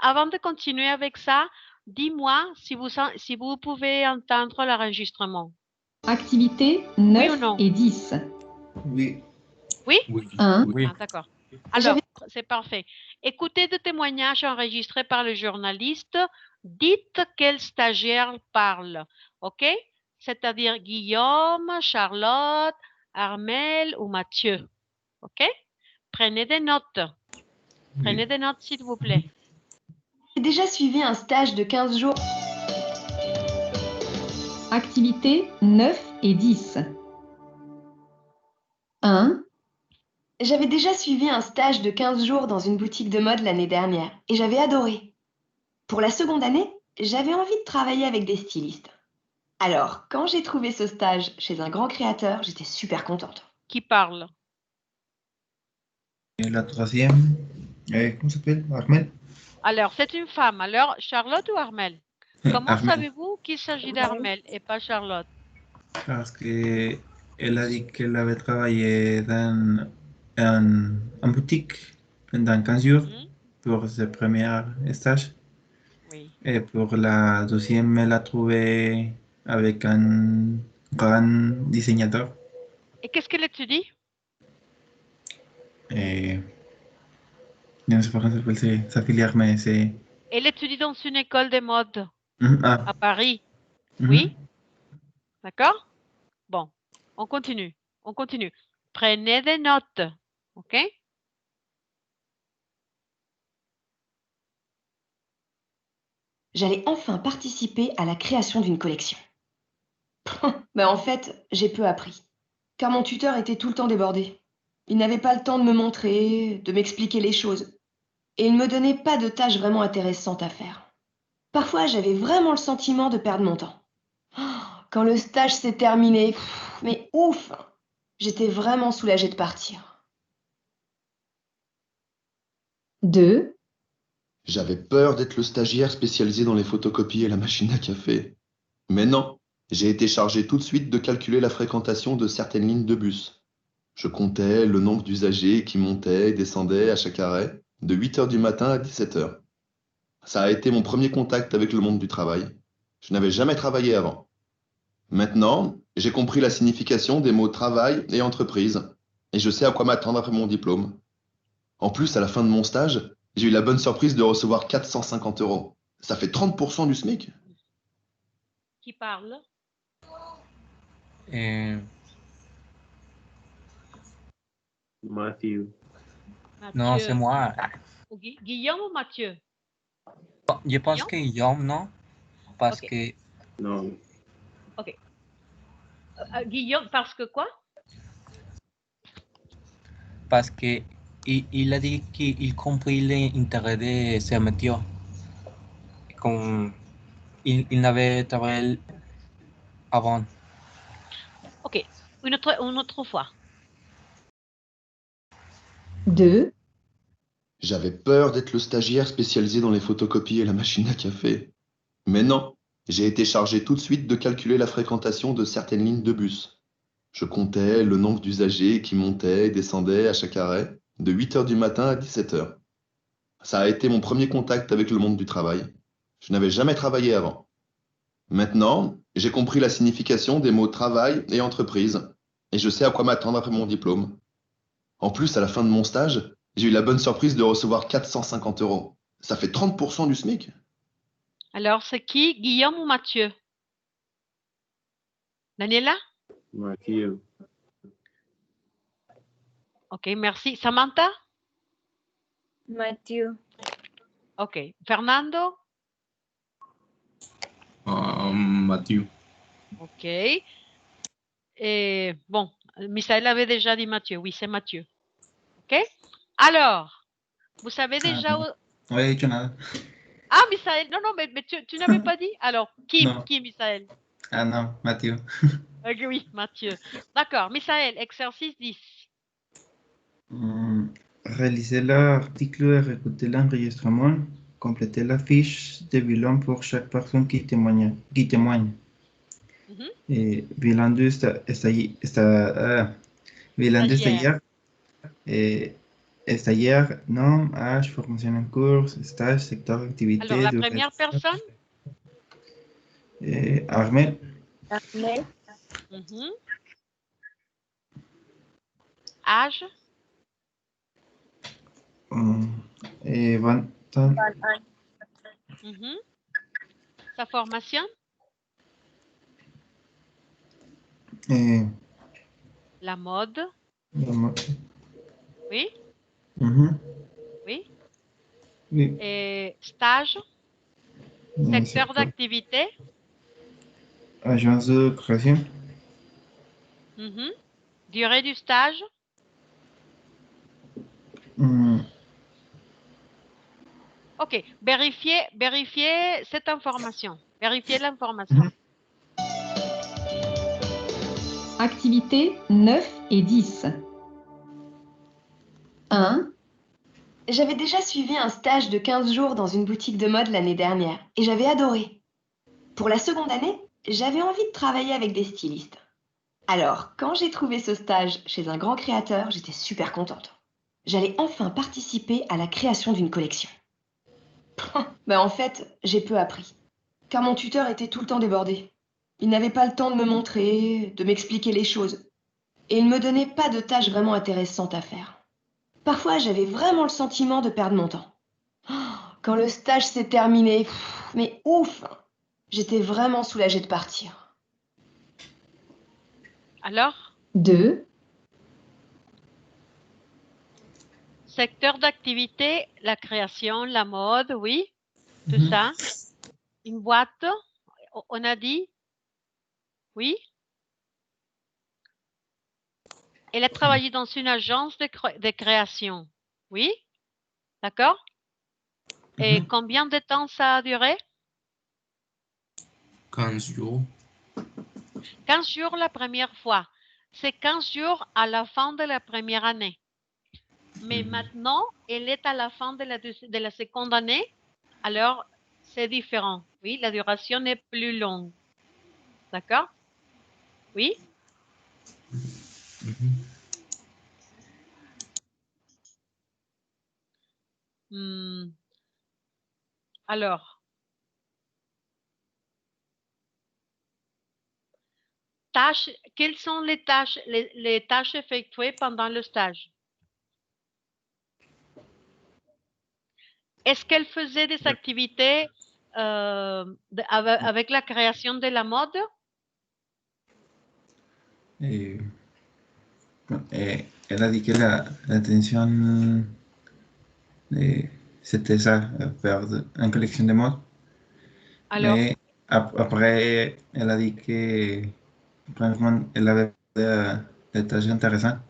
Avant de continuer avec ça, dis-moi si vous pouvez entendre l'enregistrement. Activité 9 oui ou non? et 10. Oui. Oui? Oui. 1. Oui. Ah, d'accord. Alors, c'est parfait. Écoutez des témoignages enregistrés par le journaliste. Dites quel stagiaire parle. OK? C'est-à-dire Guillaume, Charlotte, Armel ou Mathieu. OK? Prenez des notes. Prenez des notes, s'il vous plaît. J'ai déjà suivi un stage de 15 jours. Activité 9 et 10. 1. J'avais déjà suivi un stage de 15 jours dans une boutique de mode l'année dernière et j'avais adoré. Pour la seconde année, j'avais envie de travailler avec des stylistes. Alors, quand j'ai trouvé ce stage chez un grand créateur, j'étais super contente. Qui parle? Et la troisième, comment s'appelle? Armel? Alors, c'est une femme. Alors, Charlotte ou Armel? Comment Armel. savez-vous qu'il s'agit d'Armel et pas Charlotte? Parce que elle a dit qu'elle avait travaillé en boutique pendant 15 jours pour ses premiers stages. Oui. Et pour la deuxième, elle a trouvé avec un grand diseñador. Et qu'est-ce qu'elle étudie? Je ne sais pas comment s'appelle sa filière, mais c'est... Elle étudie dans une école de mode à Paris. Oui? D'accord? Bon, on continue. On continue. Prenez des notes. OK? J'allais enfin participer à la création d'une collection. Mais en fait, j'ai peu appris, car mon tuteur était tout le temps débordé. Il n'avait pas le temps de me montrer, de m'expliquer les choses, et il ne me donnait pas de tâches vraiment intéressantes à faire. Parfois, j'avais vraiment le sentiment de perdre mon temps. Quand le stage s'est terminé, mais ouf! J'étais vraiment soulagée de partir. 2. J'avais peur d'être le stagiaire spécialisé dans les photocopies et la machine à café. Mais non, j'ai été chargé tout de suite de calculer la fréquentation de certaines lignes de bus. Je comptais le nombre d'usagers qui montaient et descendaient à chaque arrêt, de 8 h du matin à 17 h. Ça a été mon premier contact avec le monde du travail. Je n'avais jamais travaillé avant. Maintenant, j'ai compris la signification des mots travail et entreprise, et je sais à quoi m'attendre après mon diplôme. En plus, à la fin de mon stage, j'ai eu la bonne surprise de recevoir 450 €. Ça fait 30% du SMIC. Qui parle? Matthew. Non, c'est moi. Guillaume ou Mathieu? Je pense que Guillaume, non? Parce que... Non. Ok. Guillaume, parce que quoi? Parce que il a dit qu'il comprit l'intérêt de ce métier. Comme il n'avait travaillé avant. Ok. Une autre fois. 2. J'avais peur d'être le stagiaire spécialisé dans les photocopies et la machine à café. Mais non, j'ai été chargé tout de suite de calculer la fréquentation de certaines lignes de bus. Je comptais le nombre d'usagers qui montaient et descendaient à chaque arrêt, de 8 h du matin à 17 h. Ça a été mon premier contact avec le monde du travail. Je n'avais jamais travaillé avant. Maintenant, j'ai compris la signification des mots travail et entreprise, et je sais à quoi m'attendre après mon diplôme. En plus, à la fin de mon stage, j'ai eu la bonne surprise de recevoir 450 €. Ça fait 30% du SMIC. Alors, c'est qui? Guillaume ou Mathieu? Daniela? Matthew. Ok, merci. Samantha? Mathieu. Ok. Fernando? Mathieu. Ok. Et bon, Misaël avait déjà dit Mathieu. Oui, c'est Mathieu. Ok. Alors, vous savez déjà... No había dicho nada. Ah, Misaël. Non, mais tu n'avais pas dit? Alors, qui Non. est Misaël? Ah non, Mathieu. Ok, oui, Mathieu. D'accord. Misaël, exercice 10. Réaliser l'article et réécouter l'enregistrement. Compléter la fiche de bilan pour chaque personne qui témoigne. Mhm. Bilan de bilan de Stagiaire. stagiaire, nom, âge, formation en cours, stage, secteur d'activité. Alors, la première personne? Armel. Ahmed. Mhm. Âge? 20 ans. Mhm. Sa formation? La mode? Oui? Oui? Oui. Et stage? Secteur d'activité? Agence de création. Mhm. Durée du stage? Ok, vérifiez cette information. Vérifiez l'information. Activités 9 et 10. 1. J'avais déjà suivi un stage de 15 jours dans une boutique de mode l'année dernière et j'avais adoré. Pour la seconde année, j'avais envie de travailler avec des stylistes. Alors, quand j'ai trouvé ce stage chez un grand créateur, j'étais super contente. J'allais enfin participer à la création d'une collection. En fait, j'ai peu appris, car mon tuteur était tout le temps débordé. Il n'avait pas le temps de me montrer, de m'expliquer les choses. Et il ne me donnait pas de tâches vraiment intéressantes à faire. Parfois, j'avais vraiment le sentiment de perdre mon temps. Quand le stage s'est terminé, mais ouf! J'étais vraiment soulagée de partir. Alors? 2. Secteur d'activité, la création, la mode, oui, tout ça. Une boîte, on a dit? Oui. Elle a travaillé dans une agence de création. Oui. D'accord? Et combien de temps ça a duré? 15 jours. 15 jours la première fois. C'est 15 jours à la fin de la première année. Mais maintenant, elle est à la fin de la seconde année. Alors, c'est différent. Oui, la duration est plus longue. D'accord? Oui? Alors, tâches, quelles sont les tâches effectuées pendant le stage? Est-ce qu'elle faisait des activités avec la création de la mode? Elle a dit que l'intention c'était ça, faire une collection de mode. Alors, mais après, elle a dit que vraiment, elle avait des tâches intéressantes.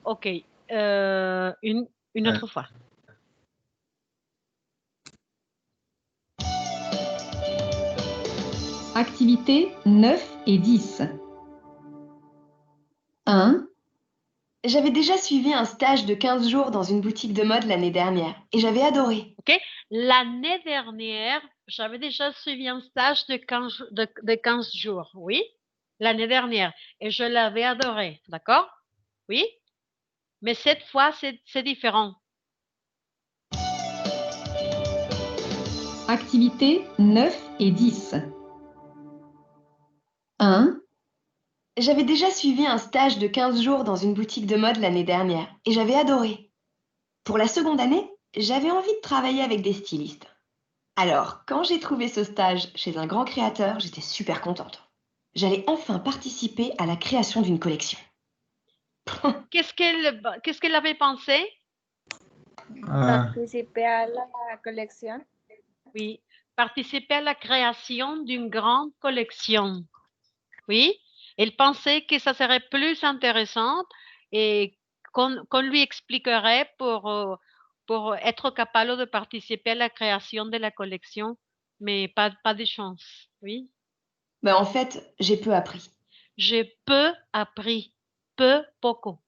ok. Une autre fois. Activités 9 et 10. 1. J'avais déjà suivi un stage de 15 jours dans une boutique de mode l'année dernière et j'avais adoré. Ok. L'année dernière, j'avais déjà suivi un stage de 15 jours. Oui. L'année dernière. Et je l'avais adoré. D'accord? Oui. Mais cette fois, c'est différent. Activités 9 et 10. 1. J'avais déjà suivi un stage de 15 jours dans une boutique de mode l'année dernière et j'avais adoré. Pour la seconde année, j'avais envie de travailler avec des stylistes. Alors, quand j'ai trouvé ce stage chez un grand créateur, j'étais super contente. J'allais enfin participer à la création d'une collection. Qu'est-ce qu'elle avait pensé? Participer à la collection. Oui, participer à la création d'une grande collection. Oui, elle pensait que ça serait plus intéressant et qu'on lui expliquerait pour être capable de participer à la création de la collection, mais pas de chance. Oui. Ben, en fait, j'ai peu appris. J'ai peu appris. Peu, poco.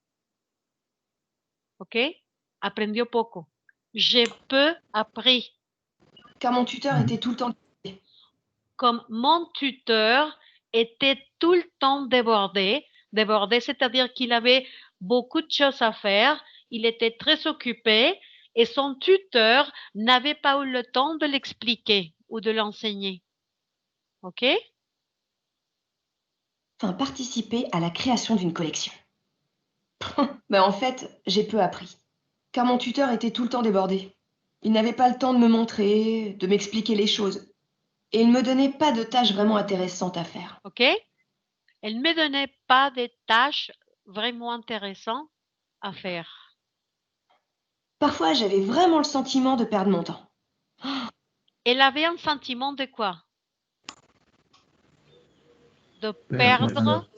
OK? Aprendió poco. J'ai peu appris. Car mon tuteur était tout le temps... Comme mon tuteur était tout le temps débordé, c'est-à-dire qu'il avait beaucoup de choses à faire, il était très occupé et son tuteur n'avait pas eu le temps de l'expliquer ou de l'enseigner. OK? Enfin, participer à la création d'une collection. Ben, en fait, j'ai peu appris. Car mon tuteur était tout le temps débordé. Il n'avait pas le temps de me montrer, de m'expliquer les choses. Et il ne me donnait pas de tâches vraiment intéressantes à faire. OK? Elle ne me donnait pas des tâches vraiment intéressantes à faire. Parfois, j'avais vraiment le sentiment de perdre mon temps. Elle avait un sentiment de quoi? De perdre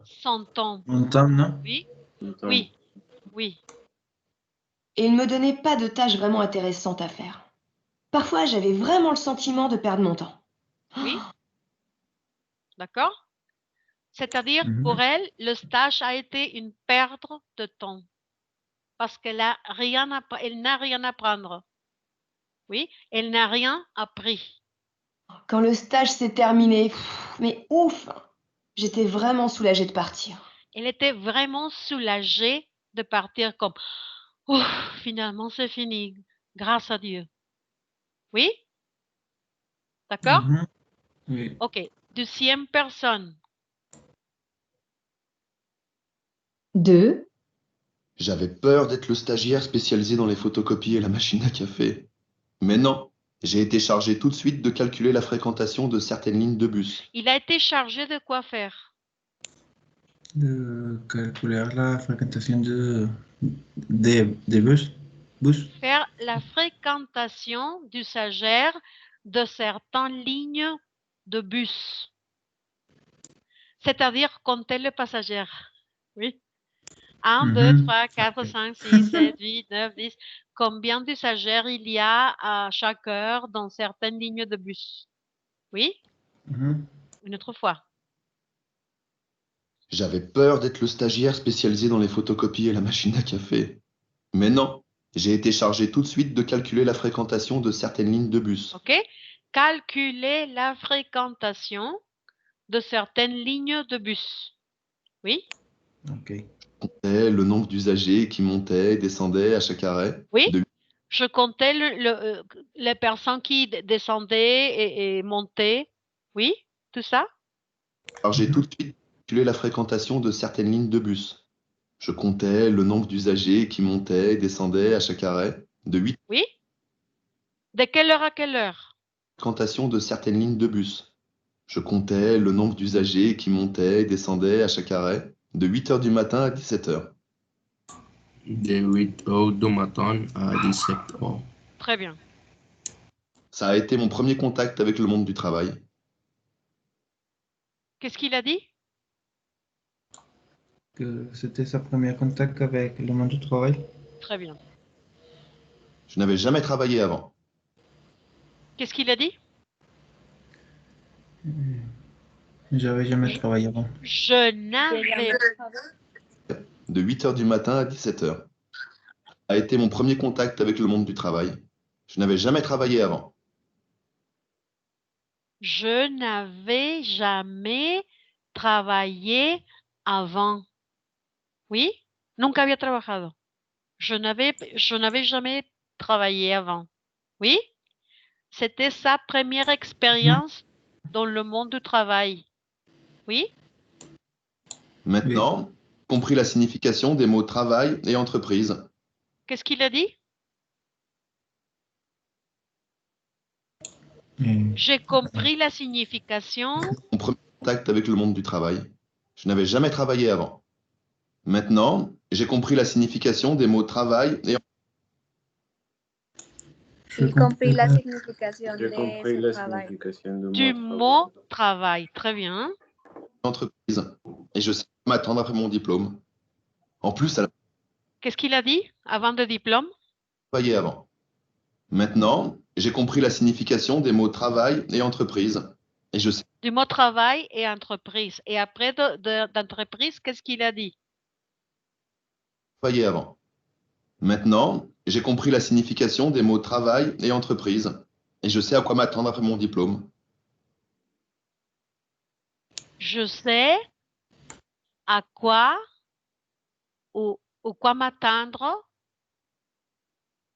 son temps. Un temps, non? Oui? Oui. Oui. Et il ne me donnait pas de tâches vraiment intéressantes à faire. Parfois, j'avais vraiment le sentiment de perdre mon temps. Oui. D'accord? C'est-à-dire, pour elle, le stage a été une perte de temps. Parce qu'elle n'a rien à apprendre. Oui, elle n'a rien appris. Quand le stage s'est terminé, mais ouf! J'étais vraiment soulagée de partir. Elle était vraiment soulagée de partir comme oh, finalement c'est fini, grâce à Dieu. Oui? D'accord? Oui. Ok. Deuxième personne. 2. J'avais peur d'être le stagiaire spécialisé dans les photocopies et la machine à café. Mais non, j'ai été chargé tout de suite de calculer la fréquentation de certaines lignes de bus. Il a été chargé de quoi faire? De calculer la fréquentation des bus. Faire la fréquentation d'usagères de certaines lignes de bus. C'est-à-dire compter les passagers. Oui. 1, 2, 3, 4, 5, 6, 7, 8, 9, 10. Combien d'usagères il y a à chaque heure dans certaines lignes de bus? Oui? Une autre fois. J'avais peur d'être le stagiaire spécialisé dans les photocopies et la machine à café. Mais non, j'ai été chargé tout de suite de calculer la fréquentation de certaines lignes de bus. OK. Calculer la fréquentation de certaines lignes de bus. Oui? OK. Le nombre d'usagers qui montaient et descendaient à chaque arrêt. Oui? Je comptais les personnes qui descendaient et montaient. Oui, tout ça? Alors j'ai tout de suite calculé la fréquentation de certaines lignes de bus. Je comptais le nombre d'usagers qui montaient et descendaient à chaque arrêt, de 8 Oui? De quelle heure à quelle heure? fréquentation de certaines lignes de bus. Je comptais le nombre d'usagers qui montaient et descendaient à chaque arrêt, de 8 heures du matin à 17 heures. De 8 heures du matin à 17 heures. Très bien. Ça a été mon premier contact avec le monde du travail. Qu'est-ce qu'il a dit? Que c'était sa première contact avec le monde du travail. Très bien. Je n'avais jamais travaillé avant. Qu'est-ce qu'il a dit? J'avais jamais travaillé avant. Je n'avais De 8 heures du matin à 17 heures. Ça a été mon premier contact avec le monde du travail. Je n'avais jamais travaillé avant. Je n'avais jamais travaillé avant. Oui? Nunca había trabajado. Je n'avais jamais travaillé avant. Oui? C'était sa première expérience dans le monde du travail. Oui? Maintenant, j'ai compris la signification des mots travail et entreprise. Qu'est-ce qu'il a dit? J'ai compris la signification. Mon premier contact avec le monde du travail. Je n'avais jamais travaillé avant. Maintenant, j'ai compris la signification des mots travail et Y compris la signification J'ai de compris ese la travail. signification Du mot travail. Très bien. entreprise. Et je sais m'attendre après mon diplôme. En plus, elle a Qu'est-ce qu'il a dit avant le diplôme? travaillé avant. Maintenant, j'ai compris la signification des mots travail et entreprise. Et je sais Du mot travail et entreprise. Et après d'entreprise, qu'est-ce qu'il a dit? travailler avant. Maintenant, j'ai compris la signification des mots travail et entreprise. Et je sais à quoi m'attendre après mon diplôme. Je sais à quoi ou quoi m'attendre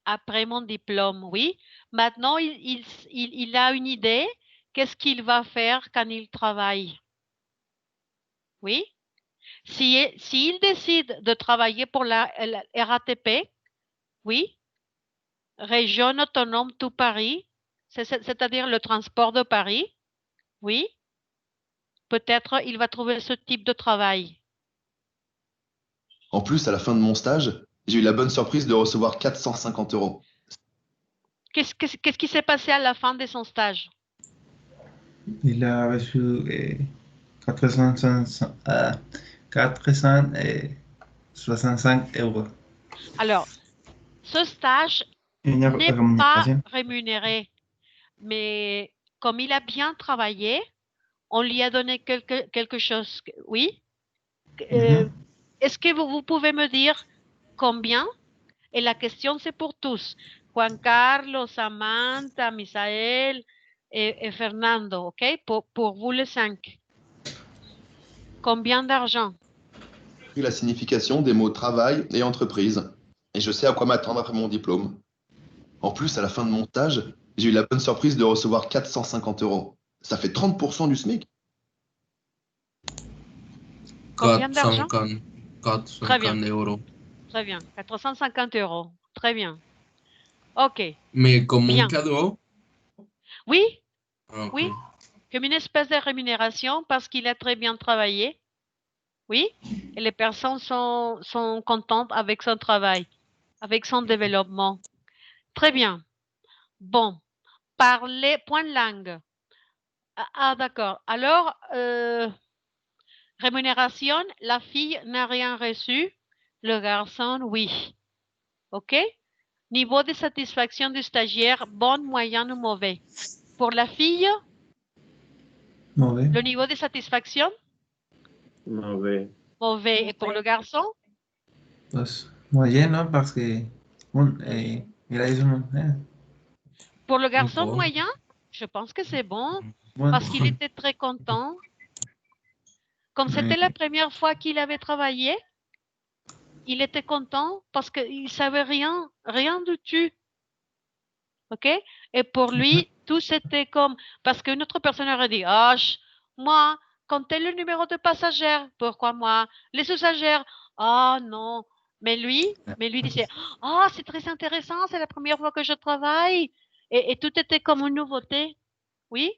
après mon diplôme, oui. Maintenant, il a une idée. Qu'est-ce qu'il va faire quand il travaille? Oui. S'il décide de travailler pour la RATP, oui, Région autonome du Paris, c'est-à-dire le transport de Paris, oui, peut-être il va trouver ce type de travail. En plus, à la fin de mon stage, j'ai eu la bonne surprise de recevoir 450 €. Qu'est-ce qui s'est passé à la fin de son stage? Il a reçu 465 €. Alors, ce stage Une n'est pas rémunération. rémunéré, mais comme il a bien travaillé, on lui a donné quelque chose. Oui? Est-ce que vous pouvez me dire combien? Et la question, c'est pour tous. Juan Carlos, Samantha, Misael et Fernando, OK? Pour vous les 5. Combien d'argent? La signification des mots travail et entreprise. Et je sais à quoi m'attendre après mon diplôme. En plus, à la fin de mon stage, j'ai eu la bonne surprise de recevoir 450 €. Ça fait 30% du SMIC. Combien d'argent? 450 euros. Très bien. 450 €. Très bien. OK. Mais comme bien. un cadeau? Oui. Okay. Oui. Comme une espèce de rémunération parce qu'il a très bien travaillé. Oui. Et les personnes sont contentes avec son travail, avec son développement. Très bien. Bon. Parler, point langue. Ah, d'accord. Alors, rémunération, la fille n'a rien reçu, le garçon, oui. OK? Niveau de satisfaction du stagiaire, bon, moyen ou mauvais? Pour la fille, mauvais. Le niveau de satisfaction? Mauvais. Mauvais. Et pour le garçon? Pues, moyen, ¿no? Parce que bon, il a dit Pour le garçon Bon. moyen, je pense que c'est bon, bon. parce qu'il était très content. Comme c'était la première fois qu'il avait travaillé, il était content parce qu'il ne savait rien du tout. OK? Et pour lui, tout c'était comme... Parce qu'une autre personne aurait dit, ah, moi, comptez le numéro de passagers. Pourquoi moi? Les usagères. Ah, non. Mais lui disait, ah, c'est très intéressant, c'est la première fois que je travaille. Et tout était comme une nouveauté. Oui?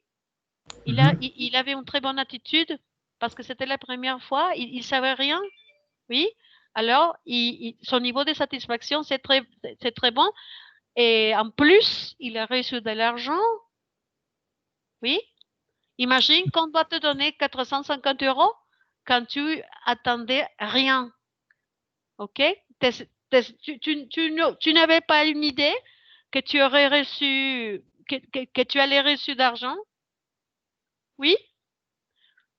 Il avait une très bonne attitude parce que c'était la première fois. Il savait rien. Oui? Alors, son niveau de satisfaction, c'est très bon. Et en plus, il a reçu de l'argent. Oui? Imagine qu'on doit te donner 450 € quand tu attendais rien. OK? Tu n'avais pas une idée que tu aurais reçu, que tu allais reçu d'argent? Oui?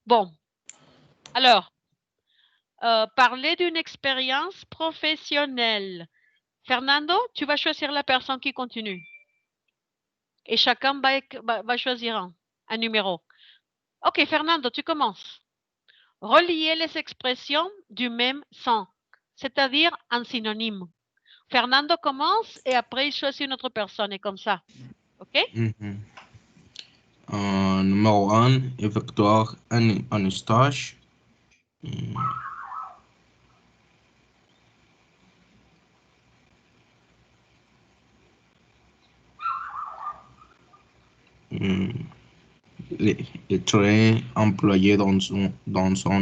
Bon. Alors, parler d'une expérience professionnelle. Fernando, tu vas choisir la personne qui continue. Et chacun va choisir un numéro. Ok, Fernando, tu commences. Relier les expressions du même sens, c'est-à-dire un synonyme. Fernando commence et après il choisit une autre personne et comme ça. Ok? Numéro 1, effectuer un stage. Être employé dans son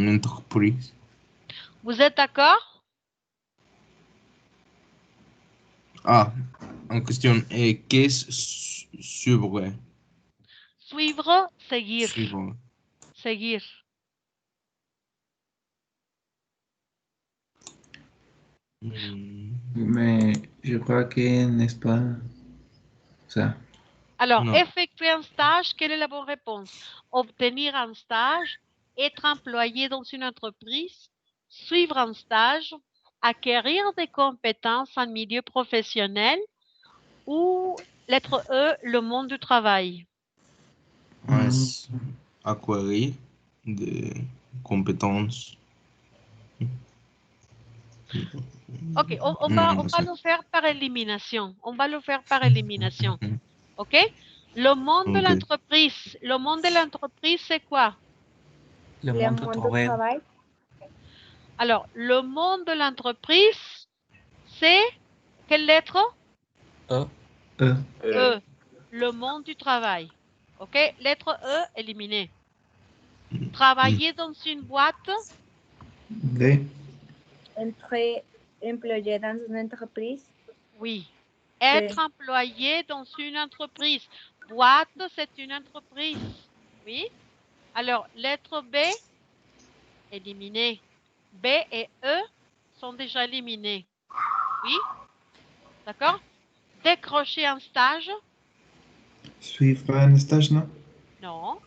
entreprise. Vous êtes d'accord? Ah, en question, qu'est-ce suivre? Suivre, seguir. Suivre. Seguir. Mais je crois que n'est-ce pas ça. Alors, Non. effectuer un stage, quelle est la bonne réponse? Obtenir un stage, être employé dans une entreprise, suivre un stage, acquérir des compétences en milieu professionnel ou lettre E, le monde du travail. Acquérir des compétences. Ok, on va le faire par élimination. On va le faire par élimination. Ok? Le monde de l'entreprise. Le monde de l'entreprise, c'est quoi? Le monde du travail. Alors, le monde de l'entreprise, c'est quelle lettre? E. E. Le monde du travail. Ok? Lettre E, éliminée. Travailler dans une boîte. D. Être employé dans une entreprise. Oui. Être employé dans une entreprise. Boîte, c'est une entreprise. Oui. Alors, lettre B, éliminée. B et E sont déjà éliminés. Oui. D'accord? Décrocher un stage. Suivre un stage, non? Non.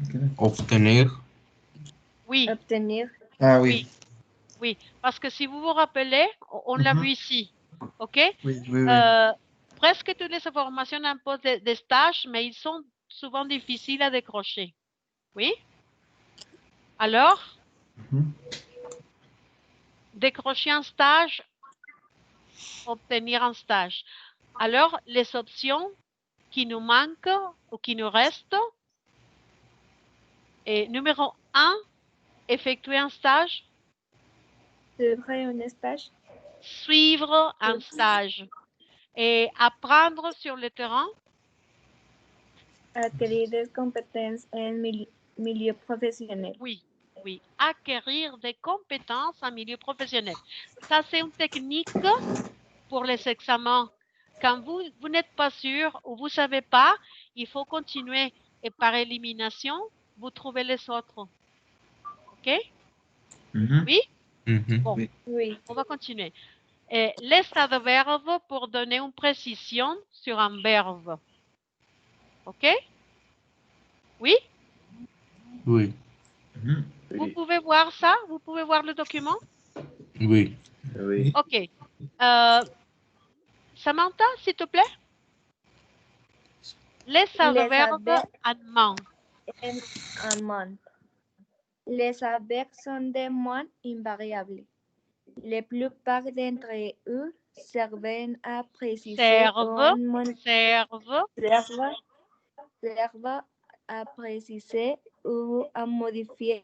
Okay. Obtenir. Oui. Obtenir. Ah oui. Oui, parce que si vous vous rappelez, on l'a vu ici. OK? Oui. Presque toutes les informations imposent des stages, mais ils sont souvent difficiles à décrocher. Oui? Alors, décrocher un stage, obtenir un stage. Alors, les options qui nous manquent ou qui nous restent. Et numéro 1, effectuer un stage. Suivre un stage. Suivre un stage. Et apprendre sur le terrain. Acquérir des compétences en milieu professionnel. Oui. Acquérir des compétences en milieu professionnel. Ça, c'est une technique pour les examens. Quand vous n'êtes pas sûr ou vous ne savez pas, il faut continuer. Et par élimination, vous trouvez les autres. OK? Oui? Bon, oui. On va continuer. Les adverbes pour donner une précision sur un verbe. OK? Oui? Oui. Vous pouvez voir ça? Vous pouvez voir le document? Oui. OK. Samantha, s'il te plaît? Les adverbes en main. Les adverbes sont des mots invariables. La plupart d'entre eux servent à préciser servent à préciser ou à modifier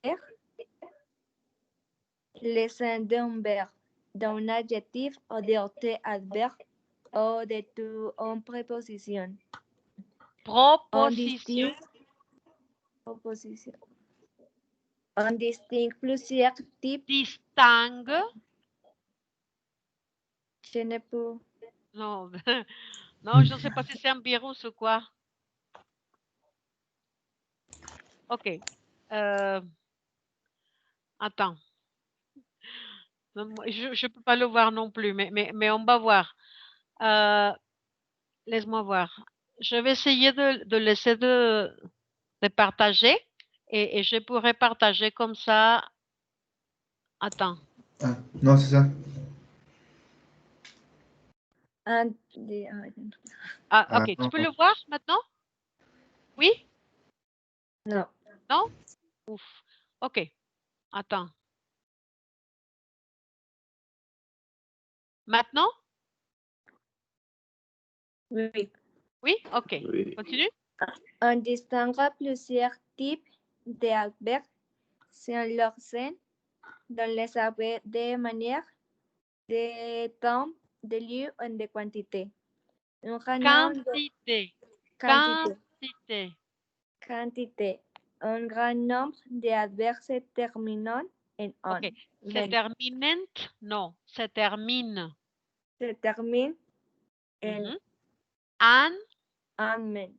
le sens d'un verbe, d'un adjectif ou d'un adverbe ou de toute une préposition. Proposition. On distingue plusieurs types. Distingue. Je ne peux. Non, non, je ne sais pas si c'est un virus ou quoi. Ok. Attends. Je ne peux pas le voir non plus, mais on va voir. Laisse-moi voir. Je vais essayer de laisser de partager et je pourrais partager comme ça. Attends. Ah, non, c'est ça. Ah, ok. Tu peux le voir maintenant? Oui? Non. Non? Ouf. Ok. Attends. Maintenant? Oui. Oui? Ok. Oui. Continue. On distingue plusieurs types d'adverbes selon leur sens, dans les adverbes de manière, de temps, de lieu et de quantité. Quantité. Un grand nombre d'adverbes se terminant en on. Ok. Se terminent? Non. Se termine. Se termine en An. men.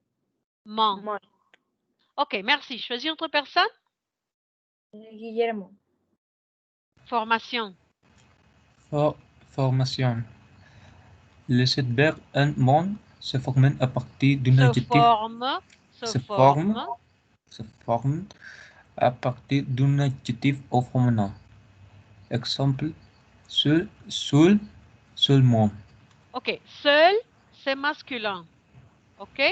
Mon. Ok, merci. Choisis une autre personne. Guillermo. Formation. Formation. Les adverbes en mon se forment à partir d'un adjectif. Se forment à partir d'un adjectif au féminin. Exemple, seul, seul, seulement. Ok, seul, c'est masculin. Ok?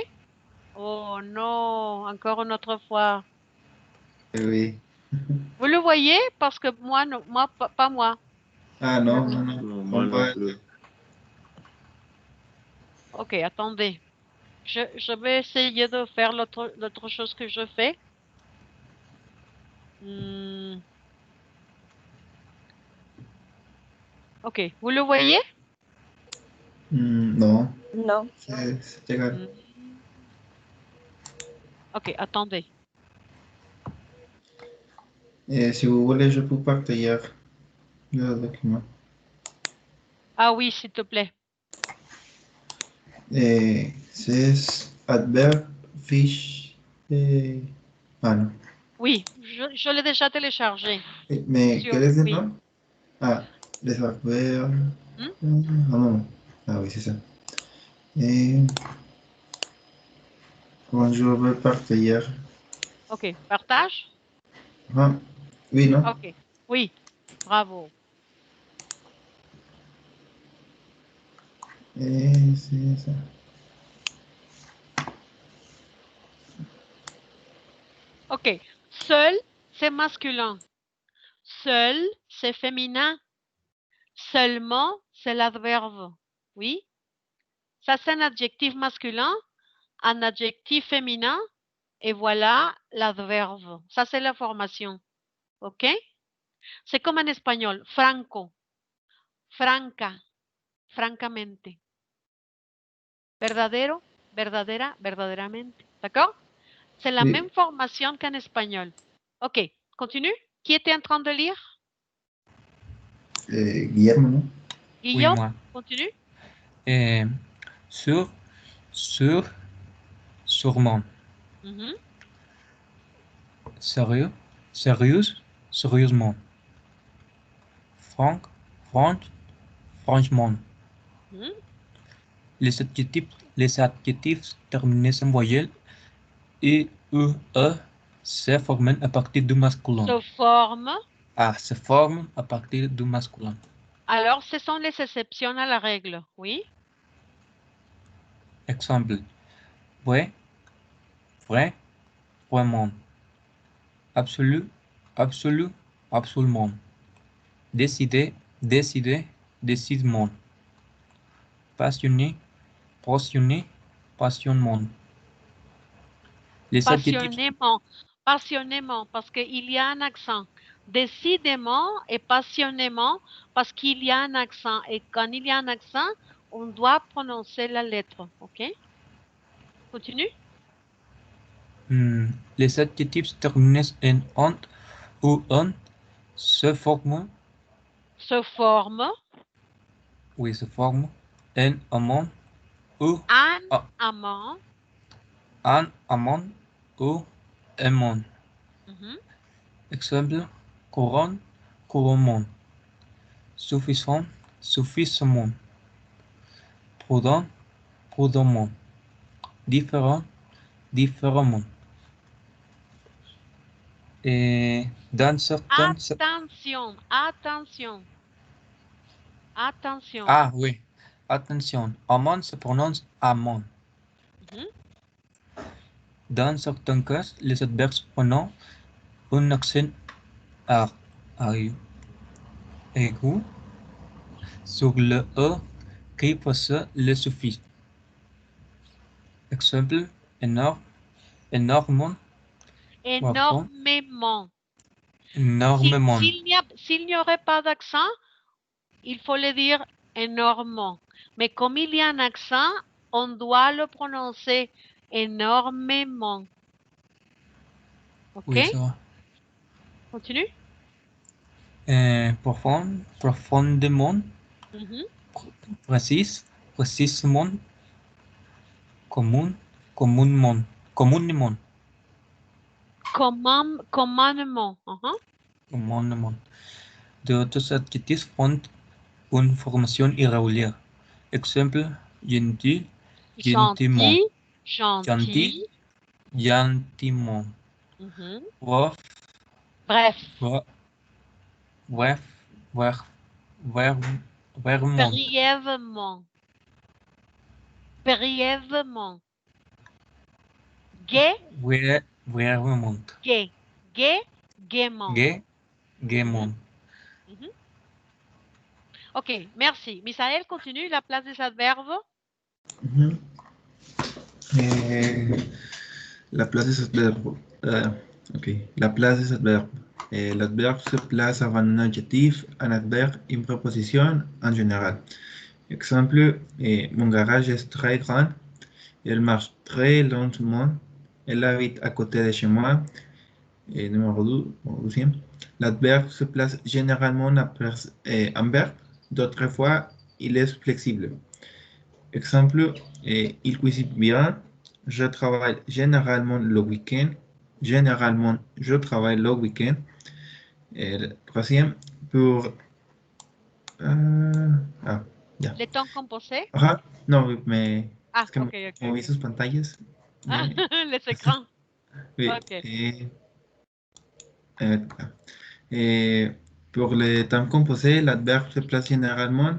Oh non, encore une autre fois. Oui. Vous le voyez? Parce que moi, non, moi pas moi. Ah non, Non, moi non plus. Ok, attendez. Je vais essayer de faire l'autre chose que je fais. Ok, vous le voyez? Non. Non. C'est égal. Ok, attendez. Et si vous voulez, je peux partager le document. Ah oui, s'il te plaît. Et c'est adverbe, fiche et... Ah non. Oui, je l'ai déjà téléchargé. Mais quel est le nom? Ah, les adverbes. Non. Ah oui, c'est ça. Et quand je veux partager. Ok, partage. Ah, oui, non? Ok, oui, bravo. Et c'est ça. Ok, seul, c'est masculin. Seul, c'est féminin. Seulement, c'est l'adverbe. Oui. Ça, c'est un adjectif masculin, un adjectif féminin, et voilà l'adverbe. Ça, c'est la formation. OK? C'est comme en espagnol. Franco. Franca. Francamente. Verdadero. Verdadera. Verdaderamente. D'accord? C'est la même formation qu'en espagnol. OK. Continue. Qui était en train de lire? Guillermo, non? Guillaume, oui, moi. continue. Sûrement. Sérieux, sérieusement. Franchement. Les adjectifs terminés sans voyelle et se forment à partir du masculin. Se forment à partir du masculin. Alors, ce sont les exceptions à la règle, oui? Exemple. Vrai, vraiment. Absolu, absolument. Décider, décidément. passionné, passionné, passionnement. Les adjectifs. Passionnément, passionnément, parce qu'il y a un accent. Décidément et passionnément, parce qu'il y a un accent. Et quand il y a un accent, on doit prononcer la lettre. OK? Continue. Les adjectifs terminés en ant ou on se forment. Se forme. Oui, se forment en amont ou Un amant. un amont ou amont. Exemple, courant, couramment. Suffisant, suffisamment. Prudent, prudemment. Différent, différemment. Et dans certains... Attention, attention. Attention. Ah oui, attention. Amont se prononce amont. Dans certains cas, les adverbes prononcent un accent aigu sur le E qui possède le suffixe. Exemple, énorme, énormément. Énormément. Énormément. S'il n'y aurait pas d'accent, il faut le dire énormément. Mais comme il y a un accent, on doit le prononcer énormément. OK? Oui, ça va. Continue. Profondément. Précis, précisément. Commun, communément. Communément. Commandement. Commandement. D'autres adjectifs font une formation irrégulière. Exemple, gentil, gentiment. Gentil. Gentiment. Bref. Bref. Bref. Brièvement. Brièvement. Gai. Brièvement. Gai. Gai. Gaiement. Gaiement. Ok, merci. Misaël, continue la place des adverbes. La place des adverbes. Ok, la place des adverbes. L'adverbe se place avant un adjectif, un adverbe, une préposition en général. Exemple, mon garage est très grand. Elle marche très lentement. Elle habite à côté de chez moi. Et numéro 12, l'adverbe se place généralement après un verbe. D'autres fois, il est flexible. Exemple, il cuisine bien. Je travaille généralement le week-end. Généralement, je travaille le week-end. Et le troisième, pour... Les temps composés. Non, mais... Ok. On vit sus pantallas. Les écrans. Oui. Okay. Pour les temps composés, l'adverbe se place généralement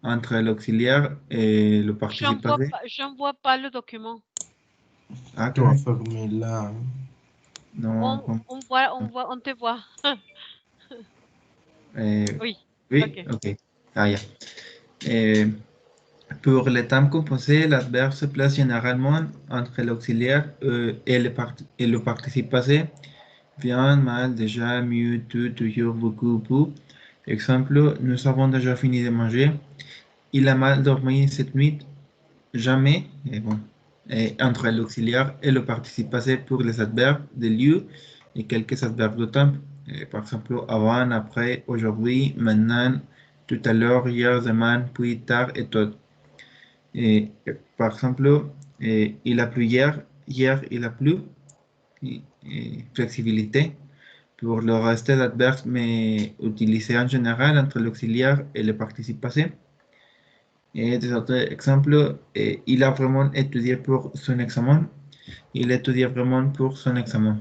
entre l'auxiliaire et le participe passé. Je ne vois pas le document. Ah, tu vas fermer là. Non. On te voit. Oui. Okay. Ok. Pour les temps composés, l'adverbe se place généralement entre l'auxiliaire et le participe passé. Bien, mal, déjà, mieux, tout, toujours, beaucoup, pour. Exemple, nous avons déjà fini de manger. Il a mal dormi cette nuit. Jamais. Et entre l'auxiliaire et le participe passé pour les adverbes de lieu et quelques adverbes de temps. Par exemple, avant, après, aujourd'hui, maintenant, tout à l'heure, hier, demain, puis tard et tout. Par exemple, il a plu hier, il a plu. Flexibilité. Pour le reste de l'adverbe, mais utilisé en général entre l'auxiliaire et le participe passé. Et des autres exemples, il a vraiment étudié pour son examen. Il étudie vraiment pour son examen.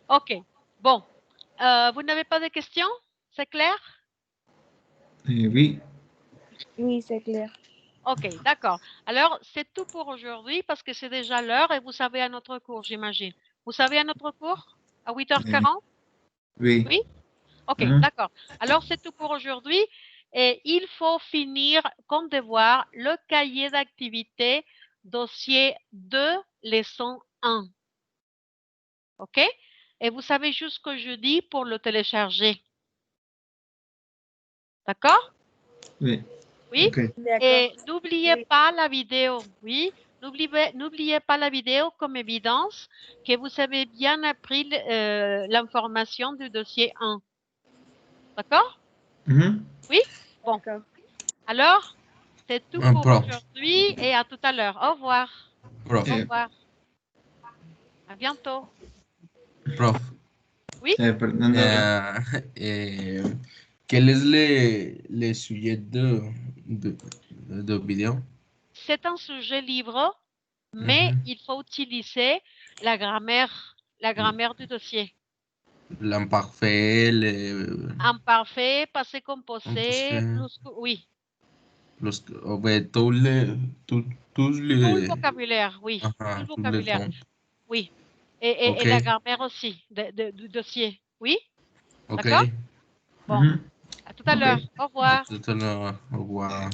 Ok. Bon. Vous n'avez pas de questions? C'est clair? Oui. Oui, c'est clair. Ok, d'accord. Alors, c'est tout pour aujourd'hui parce que c'est déjà l'heure et vous savez à notre cours, j'imagine. Vous savez à notre cours? À 8h40? Oui. Oui? Ok, d'accord. Alors, c'est tout pour aujourd'hui. Et il faut finir comme devoir le cahier d'activité dossier 2, leçon 1. OK? Et vous savez juste ce que je dis pour le télécharger. D'accord? Oui. Oui? Okay. Et n'oubliez pas la vidéo. Oui? N'oubliez pas la vidéo comme évidence que vous avez bien appris l'information du dossier 1. D'accord? Oui? Bon. Alors, c'est tout pour aujourd'hui et à tout à l'heure. Au revoir. Prof. Au revoir. À bientôt. Prof. Oui? Perdón, quel est le sujet de vidéo? C'est un sujet libre, mais il faut utiliser la grammaire du dossier. L'imparfait, Imparfait, passé composé, plus oui. Tous les... Tout le vocabulaire, oui. Tout le vocabulaire. Oui. Et la grammaire aussi du dossier. Oui? Ok. D'accord? Bon. À tout à l'heure. Au revoir. À tout à l'heure. Au revoir.